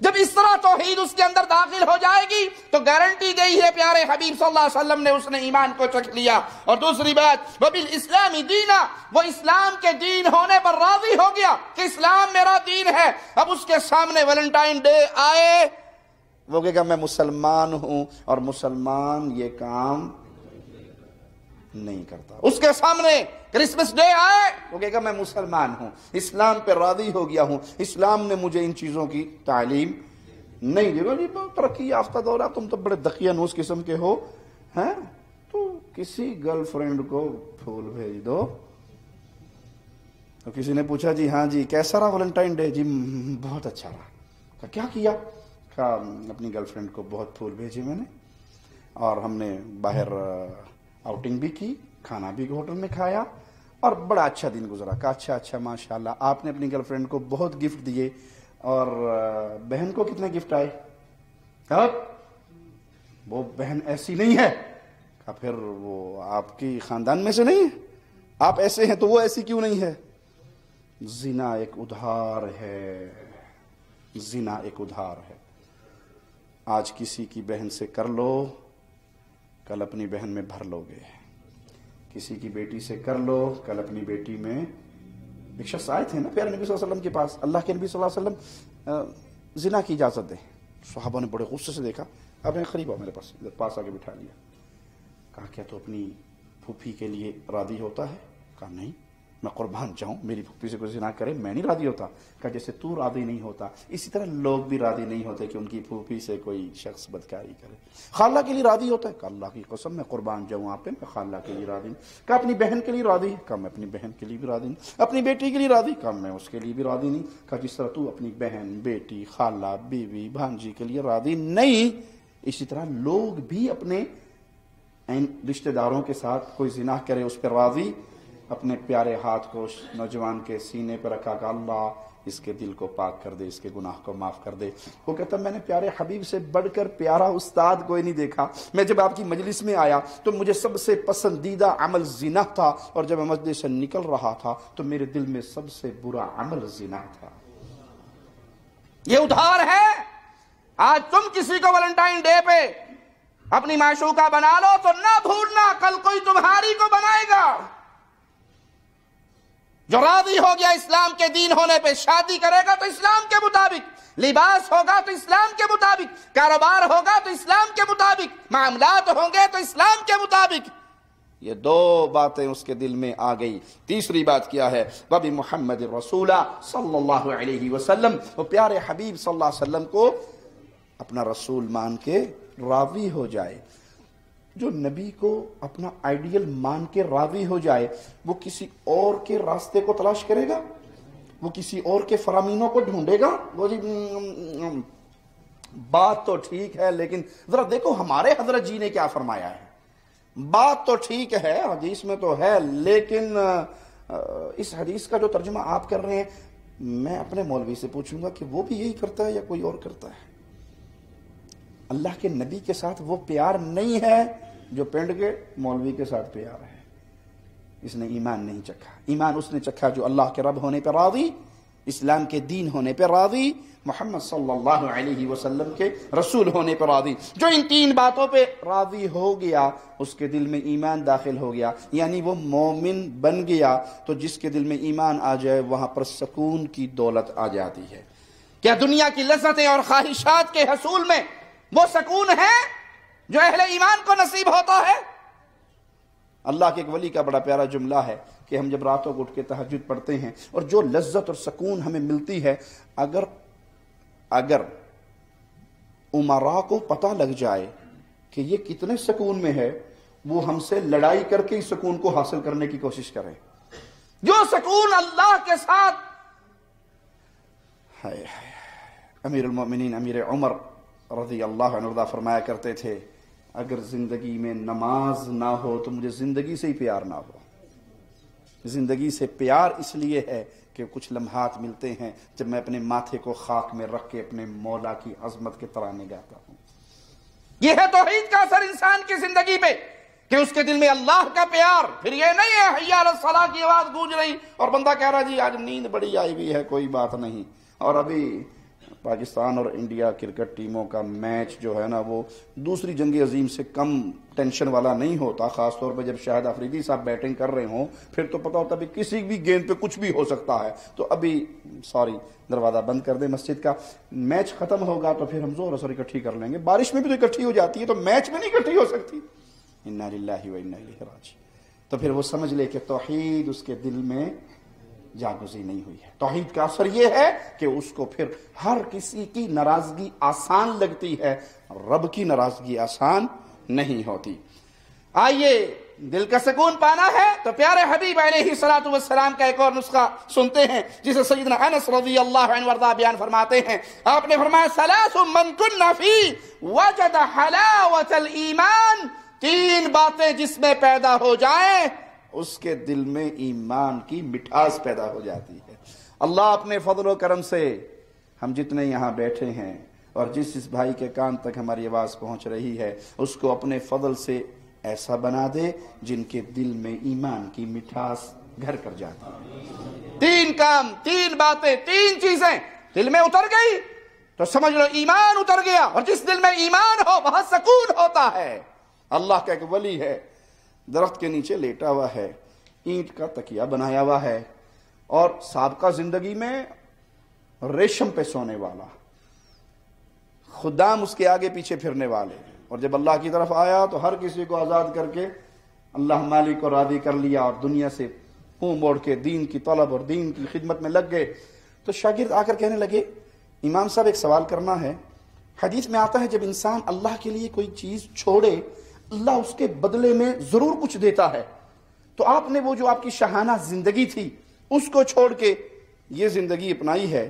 جب اس طرح توحید اس کے اندر داخل ہو جائے گی تو گارنٹی گئی ہے پیارے حبیب صلی اللہ علیہ وسلم نے، اس نے ایمان کو چکھ لیا۔ اور دوسری بات، وبالاسلام دینا، وہ اسلام کے دین ہونے پر راضی ہو گیا کہ اسلام میرا دین ہے۔ اب اس کے سامنے ویلنٹائن ڈے آئے، وہ کہے گا میں مسلمان ہوں، اور مسلمان یہ کام نہیں کرتا۔ اس کے سامنے کرسمس ڈے آئے، وہ کہے گا میں مسلمان ہوں، اسلام پہ راضی ہو گیا ہوں، اسلام نے مجھے ان چیزوں کی تعلیم نہیں دی۔ جی ترقی یافتہ دور ہے، تم تو بڑے دقیانوس قسم کے ہو ہیں، تو کسی گرل فرینڈ کو پھول بھیج دو۔ تو کسی نے پوچھا جی ہاں جی کیسا رہا ویلنٹائن ڈے؟ جی بہت اچھا رہا۔ کیا کیا؟ کہا اپنی گرل فرینڈ کو بہت پھول بھیجے میں نے، اور ہم نے باہر آؤٹنگ بھی کی، کھانا بھی ہوٹل میں کھایا، اور بڑا اچھا دن گزرا۔ کہا اچھا ماشاءاللہ، آپ نے اپنی گرل فرینڈ کو بہت گفٹ دیے، اور بہن کو کتنے گفٹ آئے؟ وہ بہن ایسی نہیں ہے۔ کہا پھر وہ آپ کی خاندان میں سے نہیں ہے؟ آپ ایسے ہیں تو وہ ایسی کیوں نہیں ہے؟ زنا ایک ادھار ہے، زنا ایک ادھار ہے۔ آج کسی کی بہن سے کر لو، کل اپنی بہن میں بھر لو گے۔ کسی کی بیٹی سے کر لو، کل اپنی بیٹی میں۔ ایک شخص آئے تھے نا پیارے نبی صلی اللہ علیہ وسلم کے پاس، اللہ کے نبی صلی اللہ علیہ وسلم زنا کی اجازت دیں۔ صحابہ نے بڑے غصے سے دیکھا، آپ نے قریب آؤ میرے پاس، پاس آگے بٹھا لیا۔ کہا کیا تو اپنی پھوپھی کے لیے راضی ہوتا ہے؟ کہا نہیں، میں قربان جاؤں میری پھوپھی سے کوئی زنا کرے میں نہیں راضی ہوتا۔ کہا جیسے تو راضی نہیں ہوتا اسی طرح لوگ بھی راضی نہیں ہوتے کہ ان کی پھوپھی سے کوئی شخص بدکاری کرے۔ خالہ کے لیے راضی ہوتا ہے؟ کہا اللہ کی قسم میں قربان جاؤں آپ پہ، میں خالہ کے لیے راضی ہوں۔ کہا اپنی بہن کے لیے راضی ہے؟ کہا میں اپنی بہن کے لیے بھی راضی نہیں۔ اپنی بیٹی کے لیے راضی؟ کہا میں اس کے لیے بھی راضی نہیں۔ کہا جس طرح تو اپنی بہن، بیٹی، خالہ، بیوی، بھانجی کے لیے راضی نہیں، اسی طرح لوگ بھی اپنے رشتہ داروں کے ساتھ کوئی زنا کرے اس پر راضی۔ اپنے پیارے ہاتھ کو نوجوان کے سینے پر رکھا کہ اللہ اس کے دل کو پاک کر دے، اس کے گناہ کو معاف کر دے۔ وہ کہتا میں نے پیارے حبیب سے بڑھ کر پیارا استاد کوئی نہیں دیکھا۔ میں جب آپ کی مجلس میں آیا تو مجھے سب سے پسندیدہ عمل زنا تھا، اور جب میں مجلس سے نکل رہا تھا تو میرے دل میں سب سے برا عمل زنا تھا۔ یہ ادھار ہے۔ آج تم کسی کو ویلنٹائن ڈے پہ اپنی معشوقہ بنا لو تو نہ بھولنا کل کوئی تمہاری کو بنائے گا۔ جو راضی ہو گیا اسلام کے دین ہونے پہ، شادی کرے گا تو اسلام کے مطابق، لباس ہوگا تو اسلام کے مطابق، کاروبار ہوگا تو اسلام کے مطابق، معاملات ہوں گے تو اسلام کے مطابق۔ یہ دو باتیں اس کے دل میں آ گئی۔ تیسری بات کیا ہے؟ وَبِ محمد رسول صلی اللہ علیہ وسلم، وہ پیارے حبیب صلی اللہ علیہ وسلم کو اپنا رسول مان کے راضی ہو جائے۔ جو نبی کو اپنا آئیڈیل مان کے راضی ہو جائے، وہ کسی اور کے راستے کو تلاش کرے گا، وہ کسی اور کے فرامینوں کو ڈھونڈے گا۔ وہ جی بات تو ٹھیک ہے، لیکن ذرا دیکھو ہمارے حضرت جی نے کیا فرمایا ہے۔ بات تو ٹھیک ہے، حدیث میں تو ہے، لیکن اس حدیث کا جو ترجمہ آپ کر رہے ہیں، میں اپنے مولوی سے پوچھوں گا کہ وہ بھی یہی کرتا ہے یا کوئی اور کرتا ہے۔ اللہ کے نبی کے ساتھ وہ پیار نہیں ہے جو پنڈ کے مولوی کے ساتھ پیار ہے۔ اس نے ایمان نہیں چکھا۔ ایمان اس نے چکھا جو اللہ کے رب ہونے پہ راضی، اسلام کے دین ہونے پہ راضی، محمد صلی اللہ علیہ وسلم کے رسول ہونے پہ راضی۔ جو ان تین باتوں پہ راضی ہو گیا، اس کے دل میں ایمان داخل ہو گیا، یعنی وہ مومن بن گیا۔ تو جس کے دل میں ایمان آ جائے وہاں پر سکون کی دولت آ جاتی ہے۔ کیا دنیا کی لذتیں اور خواہشات کے حصول میں وہ سکون ہے جو اہل ایمان کو نصیب ہوتا ہے؟ اللہ کے ایک ولی کا بڑا پیارا جملہ ہے کہ ہم جب راتوں کو اٹھ کے تہجد پڑھتے ہیں اور جو لذت اور سکون ہمیں ملتی ہے، اگر امراء کو پتہ لگ جائے کہ یہ کتنے سکون میں ہے، وہ ہم سے لڑائی کر کے اس سکون کو حاصل کرنے کی کوشش کریں۔ جو سکون اللہ کے ساتھ، امیر المومنین امیر عمر رضی اللہ عنہ فرمایا کرتے تھے، اگر زندگی میں نماز نہ ہو تو مجھے زندگی سے ہی پیار نہ ہو۔ زندگی سے پیار اس لیے ہے کہ کچھ لمحات ملتے ہیں جب میں اپنے ماتھے کو خاک میں رکھ کے اپنے مولا کی عظمت کے ترانے گاتا ہوں۔ یہ ہے توحید کا اثر انسان کی زندگی پہ کہ اس کے دل میں اللہ کا پیار۔ پھر یہ نہیں ہے حی علی الصلاۃ کی آواز گونج رہی اور بندہ کہہ رہا جی آج نیند بڑی آئی ہوئی ہے، کوئی بات نہیں۔ اور ابھی پاکستان اور انڈیا کرکٹ ٹیموں کا میچ جو ہے نا، وہ دوسری جنگ عظیم سے کم ٹینشن والا نہیں ہوتا، خاص طور پہ جب شاہد افریدی صاحب بیٹنگ کر رہے ہوں، پھر تو پتہ ہوتا ہے کسی بھی گیند پہ کچھ بھی ہو سکتا ہے۔ تو ابھی دروازہ بند کر دیں مسجد کا، میچ ختم ہوگا تو پھر ہم زور اثر اکٹھی کر لیں گے۔ بارش میں بھی تو اکٹھی ہو جاتی ہے، تو میچ میں نہیں اکٹھی ہو سکتی۔ انا للہ و انا الیہ راجعون۔ تو پھر وہ سمجھ لے کہ توحید اس کے دل میں جاگزی نہیں ہوئی ہے۔ توحید کا اثر یہ ہے کہ اس کو پھر ہر کسی کی ناراضگی آسان لگتی ہے، رب کی ناراضگی آسان نہیں ہوتی۔ آئیے دل کا سکون پانا ہے تو پیارے حبیب علیہ الصلوۃ والسلام کا ایک اور نسخہ سنتے ہیں جسے سیدنا انس رضی اللہ عنہ وارضا بیان فرماتے ہیں۔ آپ نے فرمایا ثلاث من کن فی وجد حلاوۃ الایمان، تین باتیں جس میں پیدا ہو جائیں اس کے دل میں ایمان کی مٹھاس پیدا ہو جاتی ہے۔ اللہ اپنے فضل و کرم سے ہم جتنے یہاں بیٹھے ہیں اور جس بھائی کے کان تک ہماری آواز پہنچ رہی ہے، اس کو اپنے فضل سے ایسا بنا دے جن کے دل میں ایمان کی مٹھاس گھر کر جاتی ہے۔ تین کام، تین باتیں، تین چیزیں دل میں اتر گئی تو سمجھ لو ایمان اتر گیا، اور جس دل میں ایمان ہو وہاں سکون ہوتا ہے۔ اللہ کا ایک ولی ہے، درخت کے نیچے لیٹا ہوا ہے، اینٹ کا تکیہ بنایا ہوا ہے، اور سابقہ زندگی میں ریشم پہ سونے والا، خدام اس کے آگے پیچھے پھرنے والے، اور جب اللہ کی طرف آیا تو ہر کسی کو آزاد کر کے اللہ مالک کو راضی کر لیا اور دنیا سے منہ موڑ کے دین کی طلب اور دین کی خدمت میں لگ گئے۔ تو شاگرد آ کر کہنے لگے امام صاحب ایک سوال کرنا ہے، حدیث میں آتا ہے جب انسان اللہ کے لیے کوئی چیز چھوڑے اللہ اس کے بدلے میں ضرور کچھ دیتا ہے، تو آپ نے وہ جو آپ کی شاہانہ زندگی تھی اس کو چھوڑ کے یہ زندگی اپنائی ہے،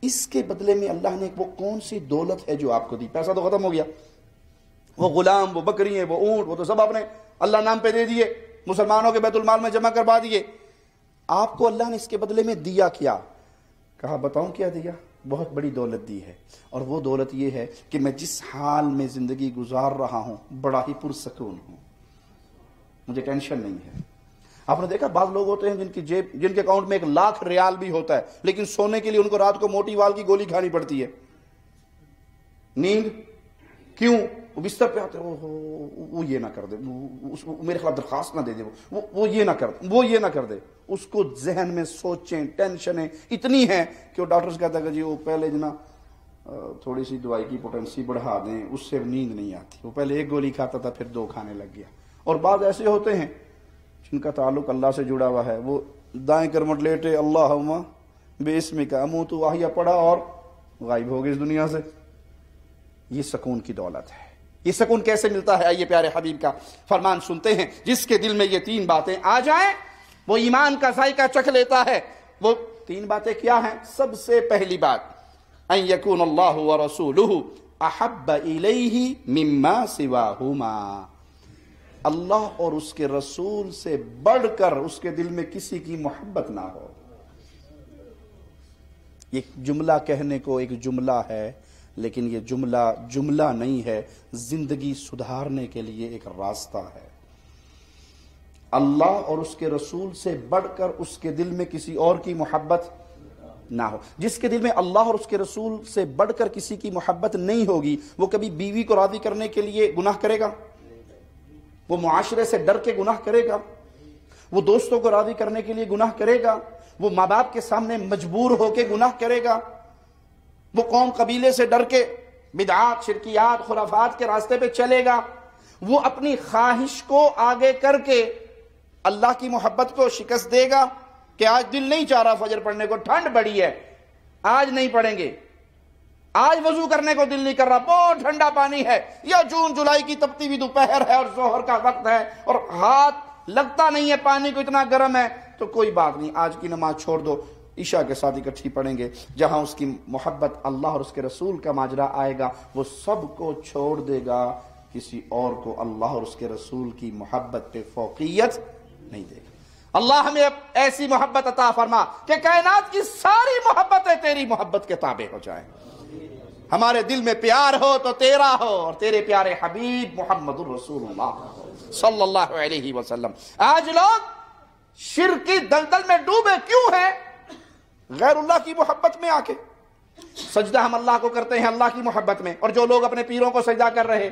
اس کے بدلے میں اللہ نے وہ کون سی دولت ہے جو آپ کو دی؟ پیسہ تو ختم ہو گیا، وہ غلام، وہ بکریاں، وہ اونٹ، وہ تو سب آپ نے اللہ نام پہ دے دیے، مسلمانوں کے بیت المال میں جمع کروا دیے۔ آپ کو اللہ نے اس کے بدلے میں دیا کیا؟ کہا بتاؤں کیا دیا؟ بہت بڑی دولت دی ہے، اور وہ دولت یہ ہے کہ میں جس حال میں زندگی گزار رہا ہوں بڑا ہی پرسکون ہوں، مجھے ٹینشن نہیں ہے۔ آپ نے دیکھا بعض لوگ ہوتے ہیں جن کے اکاؤنٹ میں 1,00,000 ریال بھی ہوتا ہے، لیکن سونے کے لیے ان کو رات کو موٹی وال کی گولی کھانی پڑتی ہے۔ نیند کیوں؟ وہ بستر پہ آتے وہ یہ نہ کر دے، وہ میرے خلاف درخواست نہ دے دے، وہ یہ نہ کر دے، وہ یہ نہ کر دے. اس کو ذہن میں سوچیں ٹینشنیں اتنی ہیں کہ وہ ڈاکٹر سے کہتا ہے کہ جی وہ پہلے جو نا تھوڑی سی دوائی کی پوٹنسی بڑھا دیں، اس سے نیند نہیں آتی. وہ پہلے 1 گولی کھاتا تھا پھر 2 کھانے لگ گیا. اور بعض ایسے ہوتے ہیں جن کا تعلق اللہ سے جڑا ہوا ہے، وہ دائیں کرمٹ لیٹے اللہم باسمک اموت واحیہ پڑھا اور غائب ہو گئے اس دنیا سے. یہ سکون کی دولت ہے. یہ سکون کیسے ملتا ہے؟ آئیے پیارے حبیب کا فرمان سنتے ہیں. جس کے دل میں یہ 3 باتیں آ جائیں وہ ایمان کا ذائقہ چکھ لیتا ہے. وہ 3 باتیں کیا ہیں؟ سب سے پہلی بات ان یکون اللہ ورسولہ احب الیہ مما سواہما، اللہ اور اس کے رسول سے بڑھ کر اس کے دل میں کسی کی محبت نہ ہو. یہ جملہ کہنے کو ایک جملہ ہے، لیکن یہ جملہ نہیں ہے، زندگی سدھارنے کے لیے ایک راستہ ہے. اللہ اور اس کے رسول سے بڑھ کر اس کے دل میں کسی اور کی محبت نہ ہو. جس کے دل میں اللہ اور اس کے رسول سے بڑھ کر کسی کی محبت نہیں ہوگی، وہ کبھی بیوی کو راضی کرنے کے لیے گناہ کرے گا؟ وہ معاشرے سے ڈر کے گناہ کرے گا؟ وہ دوستوں کو راضی کرنے کے لیے گناہ کرے گا؟ وہ ماں باپ کے سامنے مجبور ہو کے گناہ کرے گا؟ وہ قوم قبیلے سے ڈر کے بدعات، شرکیات، خرافات کے راستے پہ چلے گا؟ وہ اپنی خواہش کو آگے کر کے اللہ کی محبت کو شکست دے گا کہ آج دل نہیں چاہ رہا فجر پڑھنے کو، ٹھنڈ بڑی ہے، آج نہیں پڑھیں گے، آج وضو کرنے کو دل نہیں کر رہا، بہت ٹھنڈا پانی ہے، یا جون جولائی کی تپتی ہوئی دوپہر ہے اور ظہر کا وقت ہے اور ہاتھ لگتا نہیں ہے پانی کو، اتنا گرم ہے، تو کوئی بات نہیں، آج کی نماز چھوڑ دو، عشاء کے ساتھ اکٹھی پڑھیں گے. جہاں اس کی محبت اللہ اور اس کے رسول کا ماجرا آئے گا، وہ سب کو چھوڑ دے گا، کسی اور کو اللہ اور اس کے رسول کی محبت پہ فوقیت نہیں دے گا. اللہ ہمیں ایسی محبت عطا فرما کہ کائنات کی ساری محبتیں تیری محبت کے تابع ہو جائیں. ہمارے دل میں پیار ہو تو تیرا ہو اور تیرے پیارے حبیب محمد الرسول اللہ صلی اللہ علیہ وسلم. آج لوگ شرک کی دلدل میں ڈوبے کیوں ہیں؟ غیر اللہ کی محبت میں آ کے. سجدہ ہم اللہ کو کرتے ہیں اللہ کی محبت میں، اور جو لوگ اپنے پیروں کو سجدہ کر رہے،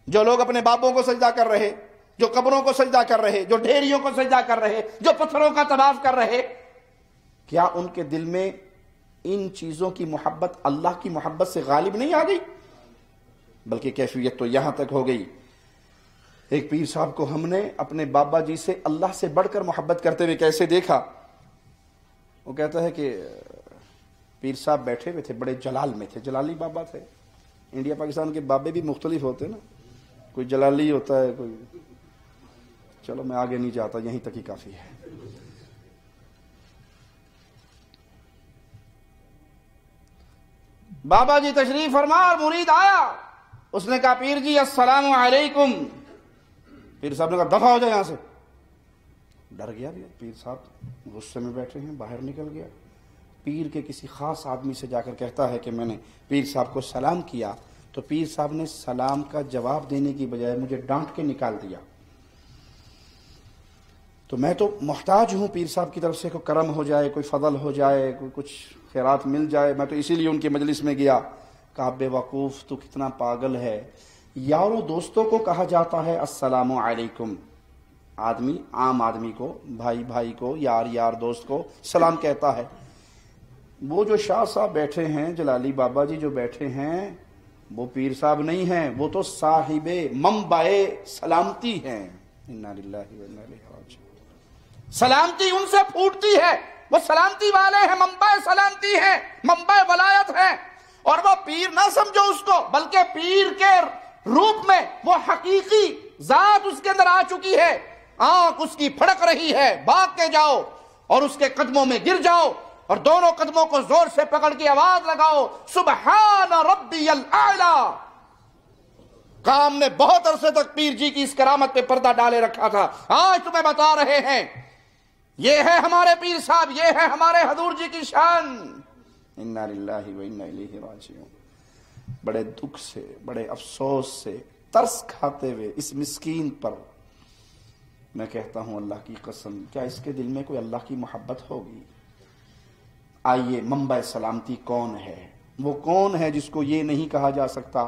جو لوگ اپنے باپوں کو سجدہ کر رہے، جو قبروں کو سجدہ کر رہے، جو ڈھیریوں کو سجدہ کر رہے، جو پتھروں کا طواف کر رہے، کیا ان کے دل میں ان چیزوں کی محبت اللہ کی محبت سے غالب نہیں آ گئی؟ بلکہ کیفیت تو یہاں تک ہو گئی، ایک پیر صاحب کو ہم نے اپنے بابا جی سے اللہ سے بڑھ کر محبت کرتے ہوئے کیسے دیکھا. وہ کہتا ہے کہ پیر صاحب بیٹھے ہوئے تھے، بڑے جلال میں تھے، جلالی بابا تھے. انڈیا پاکستان کے بابے بھی مختلف ہوتے ہیں نا، کوئی جلالی ہوتا ہے، کوئی، چلو میں آگے نہیں جاتا، یہیں تک ہی کافی ہے. بابا جی تشریف فرما اور مرید آیا، اس نے کہا پیر جی السلام علیکم. پیر صاحب نے کہا دفع ہو جائے یہاں سے. ڈر گیا بھی، پیر صاحب غصے میں بیٹھے ہیں، باہر نکل گیا. پیر کے کسی خاص آدمی سے جا کر کہتا ہے کہ میں نے پیر صاحب کو سلام کیا، تو پیر صاحب نے سلام کا جواب دینے کی بجائے مجھے ڈانٹ کے نکال دیا. تو میں تو محتاج ہوں پیر صاحب کی طرف سے کوئی کرم ہو جائے، کوئی فضل ہو جائے، کوئی کچھ خیرات مل جائے. میں تو اسی لیے ان کی مجلس میں گیا. کہا بے وقوف تو کتنا پاگل ہے. یاروں دوستوں کو کہا جاتا ہے السلام علیکم، آدمی عام آدمی کو، بھائی بھائی کو، یار یار دوست کو سلام کہتا ہے. وہ جو شاہ صاحب بیٹھے ہیں، جلالی بابا جی جو بیٹھے ہیں، وہ پیر صاحب نہیں ہیں، وہ تو صاحب منبع سلامتی ہیں. انا للہ و انا الیہ راجعون. سلامتی ان سے پھوٹتی ہے، وہ سلامتی والے ہیں، منبع سلامتی ہیں، منبع ولایت ہے. اور وہ پیر نہ سمجھو اس کو، بلکہ پیر کے روپ میں وہ حقیقی ذات اس کے اندر آ چکی ہے. آنکھ اس کی پھڑک رہی ہے، بھاگ کے جاؤ اور اس کے قدموں میں گر جاؤ اور دونوں قدموں کو زور سے پکڑ کے آواز لگاؤ سبحان ربی الاعلی. کام نے بہت عرصے تک پیر جی کی اس کرامت پہ پردہ ڈالے رکھا تھا، آج تمہیں بتا رہے ہیں یہ ہے ہمارے پیر صاحب، یہ ہے ہمارے حضور جی کی شان. انا للہ و انا الیہ راجعون. بڑے دکھ سے، بڑے افسوس سے، ترس کھاتے ہوئے اس مسکین پر میں کہتا ہوں اللہ کی قسم، کیا اس کے دل میں کوئی اللہ کی محبت ہوگی؟ آئیے، منبع سلامتی کون ہے؟ وہ کون ہے جس کو یہ نہیں کہا جا سکتا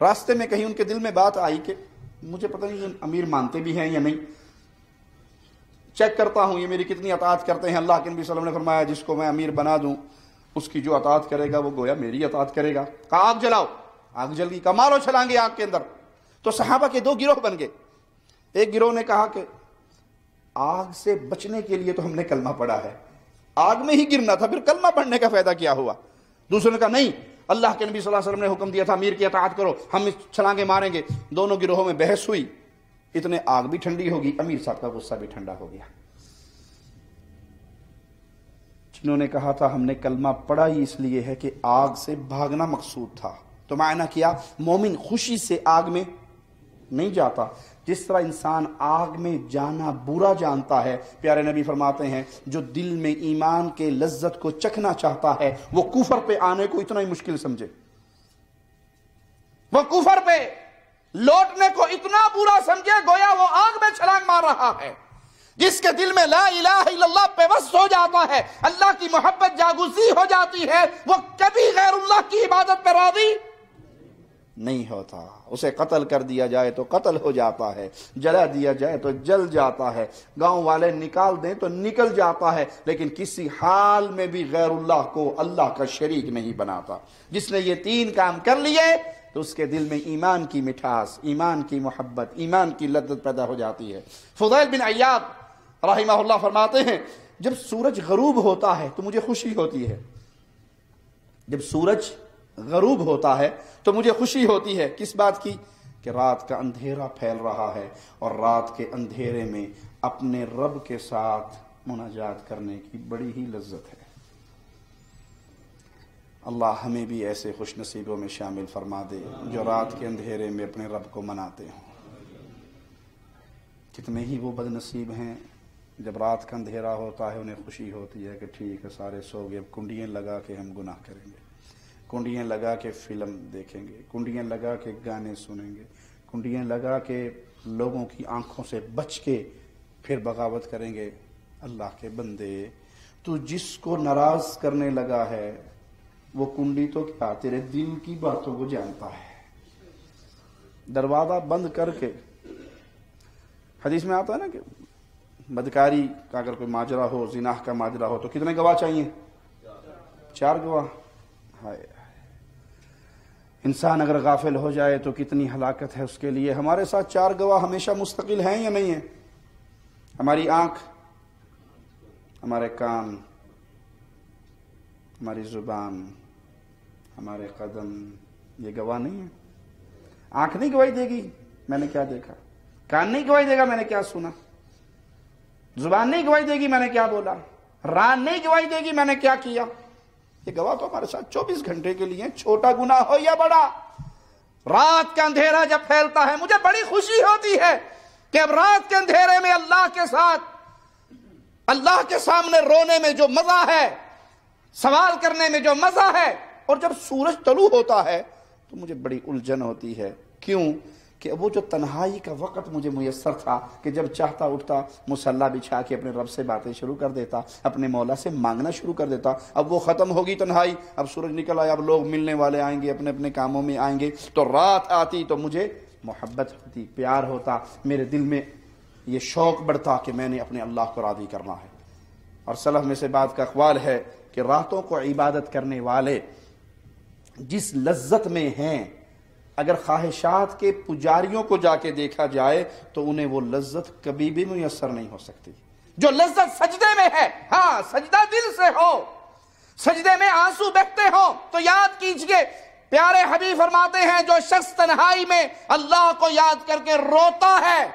راستے میں کہیں ان کے دل میں بات آئی کہ مجھے پتہ نہیں یہ امیر مانتے بھی ہیں یا نہیں، چیک کرتا ہوں یہ میری کتنی اطاعت کرتے ہیں۔ اللہ کے نبی صلی اللہ علیہ وسلم نے فرمایا جس کو میں امیر بنا دوں اس کی جو اطاعت کرے گا وہ گویا میری اطاعت کرے گا۔ کہا آگ جلاؤ، آگ جل گئی، کہا مارو چھلانگے آگ کے اندر۔ تو صحابہ کے دو گروہ بن گئے، ایک گروہ نے کہا کہ آگ سے بچنے کے لیے تو ہم نے کلمہ پڑھا ہے، آگ میں ہی گرنا تھا، پھر کلمہ پڑھنے کا فائدہ کیا ہوا۔ دوسرے نے کہا نہیں، اللہ کے نبی صلی اللہ علیہ وسلم نے حکم دیا تھا امیر کی اطاعت کرو، ہم اس چھلانگے ماریں گے۔ دونوں گروہوں میں بحث ہوئی، اتنے آگ بھی ٹھنڈی ہوگی، امیر صاحب کا غصہ بھی ٹھنڈا ہو گیا۔ جنہوں نے کہا تھا ہم نے کلمہ پڑھا ہی اس لیے ہے کہ آگ سے بھاگنا مقصود تھا، تو معنی کیا مومن خوشی سے آگ میں نہیں جاتا، جس طرح انسان آگ میں جانا برا جانتا ہے۔ پیارے نبی فرماتے ہیں جو دل میں ایمان کے لذت کو چکھنا چاہتا ہے وہ کفر پہ آنے کو اتنا ہی مشکل سمجھے، وہ کفر پہ لوٹنے کو اتنا برا سمجھے گویا وہ آگ میں چھلانگ مار رہا ہے۔ جس کے دل میں لا الہ الا اللہ پیوست ہو جاتا ہے، اللہ کی محبت جاگوزی ہو جاتی ہے، وہ کبھی غیر اللہ کی عبادت پہ راضی نہیں ہوتا۔ اسے قتل کر دیا جائے تو قتل ہو جاتا ہے، جلا دیا جائے تو جل جاتا ہے، گاؤں والے نکال دیں تو نکل جاتا ہے، لیکن کسی حال میں بھی غیر اللہ کو اللہ کا شریک نہیں بناتا۔ جس نے یہ تین کام کر لیے تو اس کے دل میں ایمان کی مٹھاس، ایمان کی محبت، ایمان کی لذت پیدا ہو جاتی ہے۔ فضیل بن عیاض رحمہ اللہ فرماتے ہیں جب سورج غروب ہوتا ہے تو مجھے خوشی ہوتی ہے، جب سورج غروب ہوتا ہے تو مجھے خوشی ہوتی ہے۔ کس بات کی؟ کہ رات کا اندھیرا پھیل رہا ہے اور رات کے اندھیرے میں اپنے رب کے ساتھ مناجات کرنے کی بڑی ہی لذت ہے۔ اللہ ہمیں بھی ایسے خوش نصیبوں میں شامل فرما دے جو رات کے اندھیرے میں اپنے رب کو مناتے ہوں۔ کتنے ہی وہ بد نصیب ہیں جب رات کا اندھیرا ہوتا ہے انہیں خوشی ہوتی ہے کہ ٹھیک ہے سارے سو گئے، اب کنڈیاں لگا کے ہم گناہ کریں گے، کنڈیاں لگا کے فلم دیکھیں گے، کنڈیاں لگا کے گانے سنیں گے، کنڈیاں لگا کے لوگوں کی آنکھوں سے بچ کے پھر بغاوت کریں گے۔ اللہ کے بندے تو جس کو ناراض کرنے لگا ہے وہ کنڈی تو کیا تیرے دل کی باتوں کو جانتا ہے۔ دروازہ بند کر کے، حدیث میں آتا ہے نا کہ بدکاری کا اگر کوئی ماجرا ہو، زنا کا ماجرا ہو تو کتنے گواہ چاہیے؟ 4 گواہ۔ ہائے انسان اگر غافل ہو جائے تو کتنی ہلاکت ہے اس کے لیے۔ ہمارے ساتھ 4 گواہ ہمیشہ مستقل ہیں یا نہیں ہیں؟ ہماری آنکھ، ہمارے کان، ہماری زبان، ہمارے قدم، یہ گواہ نہیں ہیں؟ آنکھ نہیں گواہی دے گی میں نے کیا دیکھا، کان نہیں گواہی دے گا میں نے کیا سنا، زبان نہیں گواہی دے گی میں نے کیا بولا، ران نہیں گواہی دے گی میں نے کیا کیا۔ یہ گواہ تو ہمارے ساتھ 24 گھنٹے کے لیے، چھوٹا گناہ ہو یا بڑا۔ رات کا اندھیرا جب پھیلتا ہے مجھے بڑی خوشی ہوتی ہے کہ اب رات کے اندھیرے میں اللہ کے ساتھ، اللہ کے سامنے رونے میں جو مزہ ہے، سوال کرنے میں جو مزہ ہے، اور جب سورج طلوع ہوتا ہے تو مجھے بڑی الجھن ہوتی ہے۔ کیوں؟ کہ وہ جو تنہائی کا وقت مجھے میسر تھا کہ جب چاہتا اٹھتا مصلی بچھا کے اپنے رب سے باتیں شروع کر دیتا، اپنے مولا سے مانگنا شروع کر دیتا، اب وہ ختم ہوگی تنہائی، اب سورج نکل آیا، اب لوگ ملنے والے آئیں گے، اپنے اپنے کاموں میں آئیں گے، تو رات آتی تو مجھے محبت ہوتی، پیار ہوتا، میرے دل میں یہ شوق بڑھتا کہ میں نے اپنے اللہ کو راضی کرنا ہے۔ اور سلف میں سے بات کا اقوال ہے کہ راتوں کو عبادت کرنے والے جس لذت میں ہیں، اگر خواہشات کے پجاریوں کو جا کے دیکھا جائے تو انہیں وہ لذت کبھی بھی میسر نہیں ہو سکتی جو لذت سجدے میں ہے۔ ہاں سجدہ دل سے ہو، سجدے میں آنسو بہتے ہوں تو یاد کیجئے، پیارے حبیب فرماتے ہیں جو شخص تنہائی میں اللہ کو یاد کر کے روتا ہے،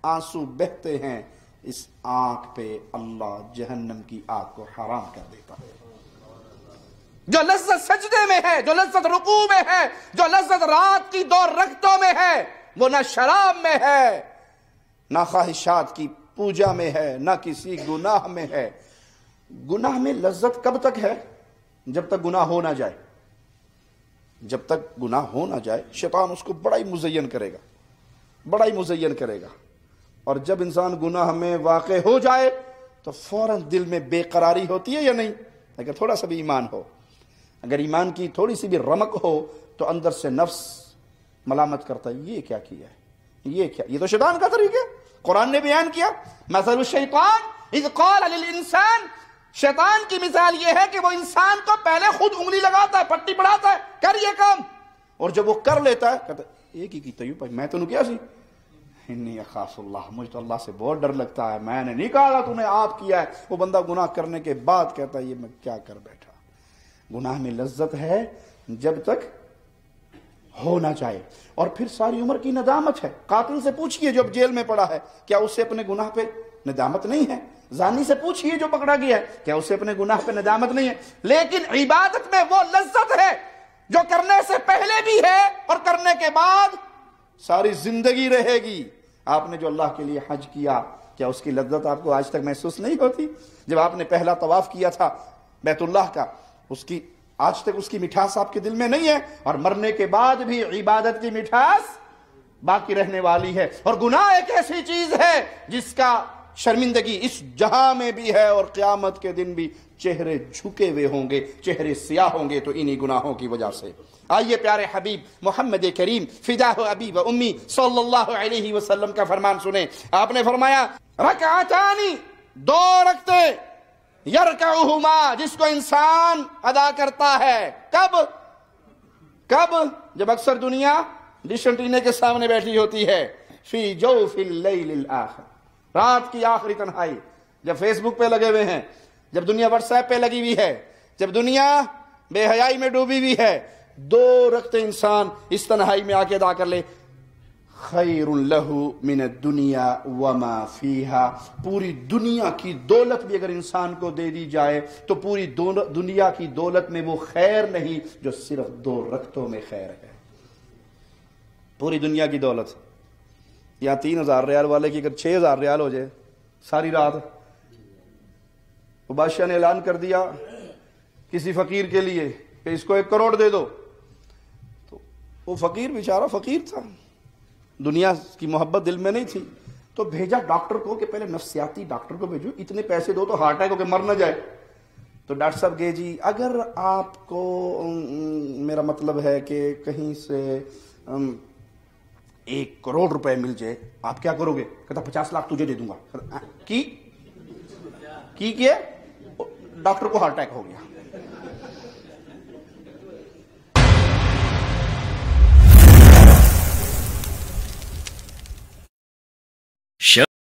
آنسو بہتے ہیں، اس آنکھ پہ اللہ جہنم کی آگ کو حرام کر دیتا ہے۔ جو لذت سجدے میں ہے، جو لذت رکوع میں ہے، جو لذت رات کی 2 رکعتوں میں ہے، وہ نہ شراب میں ہے، نہ خواہشات کی پوجا میں ہے، نہ کسی گناہ میں ہے۔ گناہ میں لذت کب تک ہے؟ جب تک گناہ ہو نہ جائے، جب تک گناہ ہو نہ جائے شیطان اس کو بڑا ہی مزین کرے گا، بڑا ہی مزین کرے گا، اور جب انسان گناہ میں واقع ہو جائے تو فوراً دل میں بے قراری ہوتی ہے یا نہیں؟ اگر تھوڑا سا بھی ایمان ہو، اگر ایمان کی تھوڑی سی بھی رمق ہو تو اندر سے نفس ملامت کرتا ہے، یہ کیا کیا ہے، یہ کیا، یہ تو شیطان کا طریقہ ہے۔ قرآن نے بیان کیا مثل الشیطان اذ قال للانسان، شیطان کی مثال یہ ہے کہ وہ انسان کو پہلے خود انگلی لگاتا ہے، پٹی پڑھاتا ہے، کر یہ کام، اور جب وہ کر لیتا ہے کہتا ہے ایک ہی کی تیو میں تو کیا سی، انی اخاف اللہ، مجھے تو اللہ سے بہت ڈر لگتا ہے، میں نے نہیں کہا تو نے آپ کیا ہے۔ وہ بندہ گناہ کرنے کے بعد کہتا ہے یہ میں کیا کر بیٹھا۔ گناہ میں لذت ہے جب تک ہو نہ جائے، اور پھر ساری عمر کی ندامت ہے۔ قاتل سے پوچھئے جو اب جیل میں پڑا ہے، کیا اس سے اپنے گناہ پہ ندامت نہیں ہے؟ زانی سے پوچھئے جو پکڑا گیا ہے، کیا اس سے اپنے گناہ پہ ندامت نہیں ہے؟ لیکن عبادت میں وہ لذت ہے جو کرنے سے پہلے بھی ہے اور کرنے کے بعد ساری زندگی رہے گی۔ آپ نے جو اللہ کے لیے حج کیا، کیا اس کی لذت آپ کو آج تک محسوس نہیں ہوتی؟ جب آپ نے پہلا طواف کیا تھا بیت اللہ کا، اس کی آج تک اس کی مٹھاس آپ کے دل میں نہیں ہے؟ اور مرنے کے بعد بھی عبادت کی مٹھاس باقی رہنے والی ہے۔ اور گناہ ایک ایسی چیز ہے جس کا شرمندگی اس جہاں میں بھی ہے اور قیامت کے دن بھی چہرے جھکے ہوئے ہوں گے، چہرے سیاہ ہوں گے، تو انہی گناہوں کی وجہ سے۔ آئیے پیارے حبیب محمد کریم فداہ ابی و امی صلی اللہ علیہ وسلم کا فرمان سنیں۔ آپ نے فرمایا رکعتانی، دو رکعتیں، یرکعہما، جس کو انسان ادا کرتا ہے، کب؟ جب اکثر دنیا ڈش انٹینے کے سامنے بیٹھی ہوتی ہے، فی جوف اللیل الآخر، رات کی آخری تنہائی، جب فیس بک پہ لگے ہوئے ہیں، جب دنیا واٹس ایپ پہ لگی ہوئی ہے، جب دنیا بے حیائی میں ڈوبی ہوئی ہے، دو رکعتیں انسان اس تنہائی میں آ کے ادا کر لے، خیر لہ من الدنیا وما فیہا، پوری دنیا کی دولت بھی اگر انسان کو دے دی جائے تو پوری دنیا کی دولت میں وہ خیر نہیں جو صرف دو رکعتوں میں خیر ہے۔ پوری دنیا کی دولت، یا 3000 ریال والے کی اگر 6000 ریال ہو جائے ساری رات، وہ بادشاہ نے اعلان کر دیا کسی فقیر کے لیے کہ اس کو 1 کروڑ دے دو، تو وہ فقیر بیچارہ فقیر تھا، دنیا کی محبت دل میں نہیں تھی، تو بھیجا ڈاکٹر کو کہ پہلے نفسیاتی ڈاکٹر کو بھیجو، اتنے پیسے دو تو ہارٹ اٹیک ہو کے مر نہ جائے۔ تو ڈاکٹر صاحب گئے، جی اگر آپ کو میرا مطلب ہے کہ کہیں سے 1 کروڑ روپے مل جائے آپ کیا کرو گے؟ کہتا 50 لاکھ تجھے دے دوں گا۔ کی ڈاکٹر کو ہارٹ اٹیک ہو گیا۔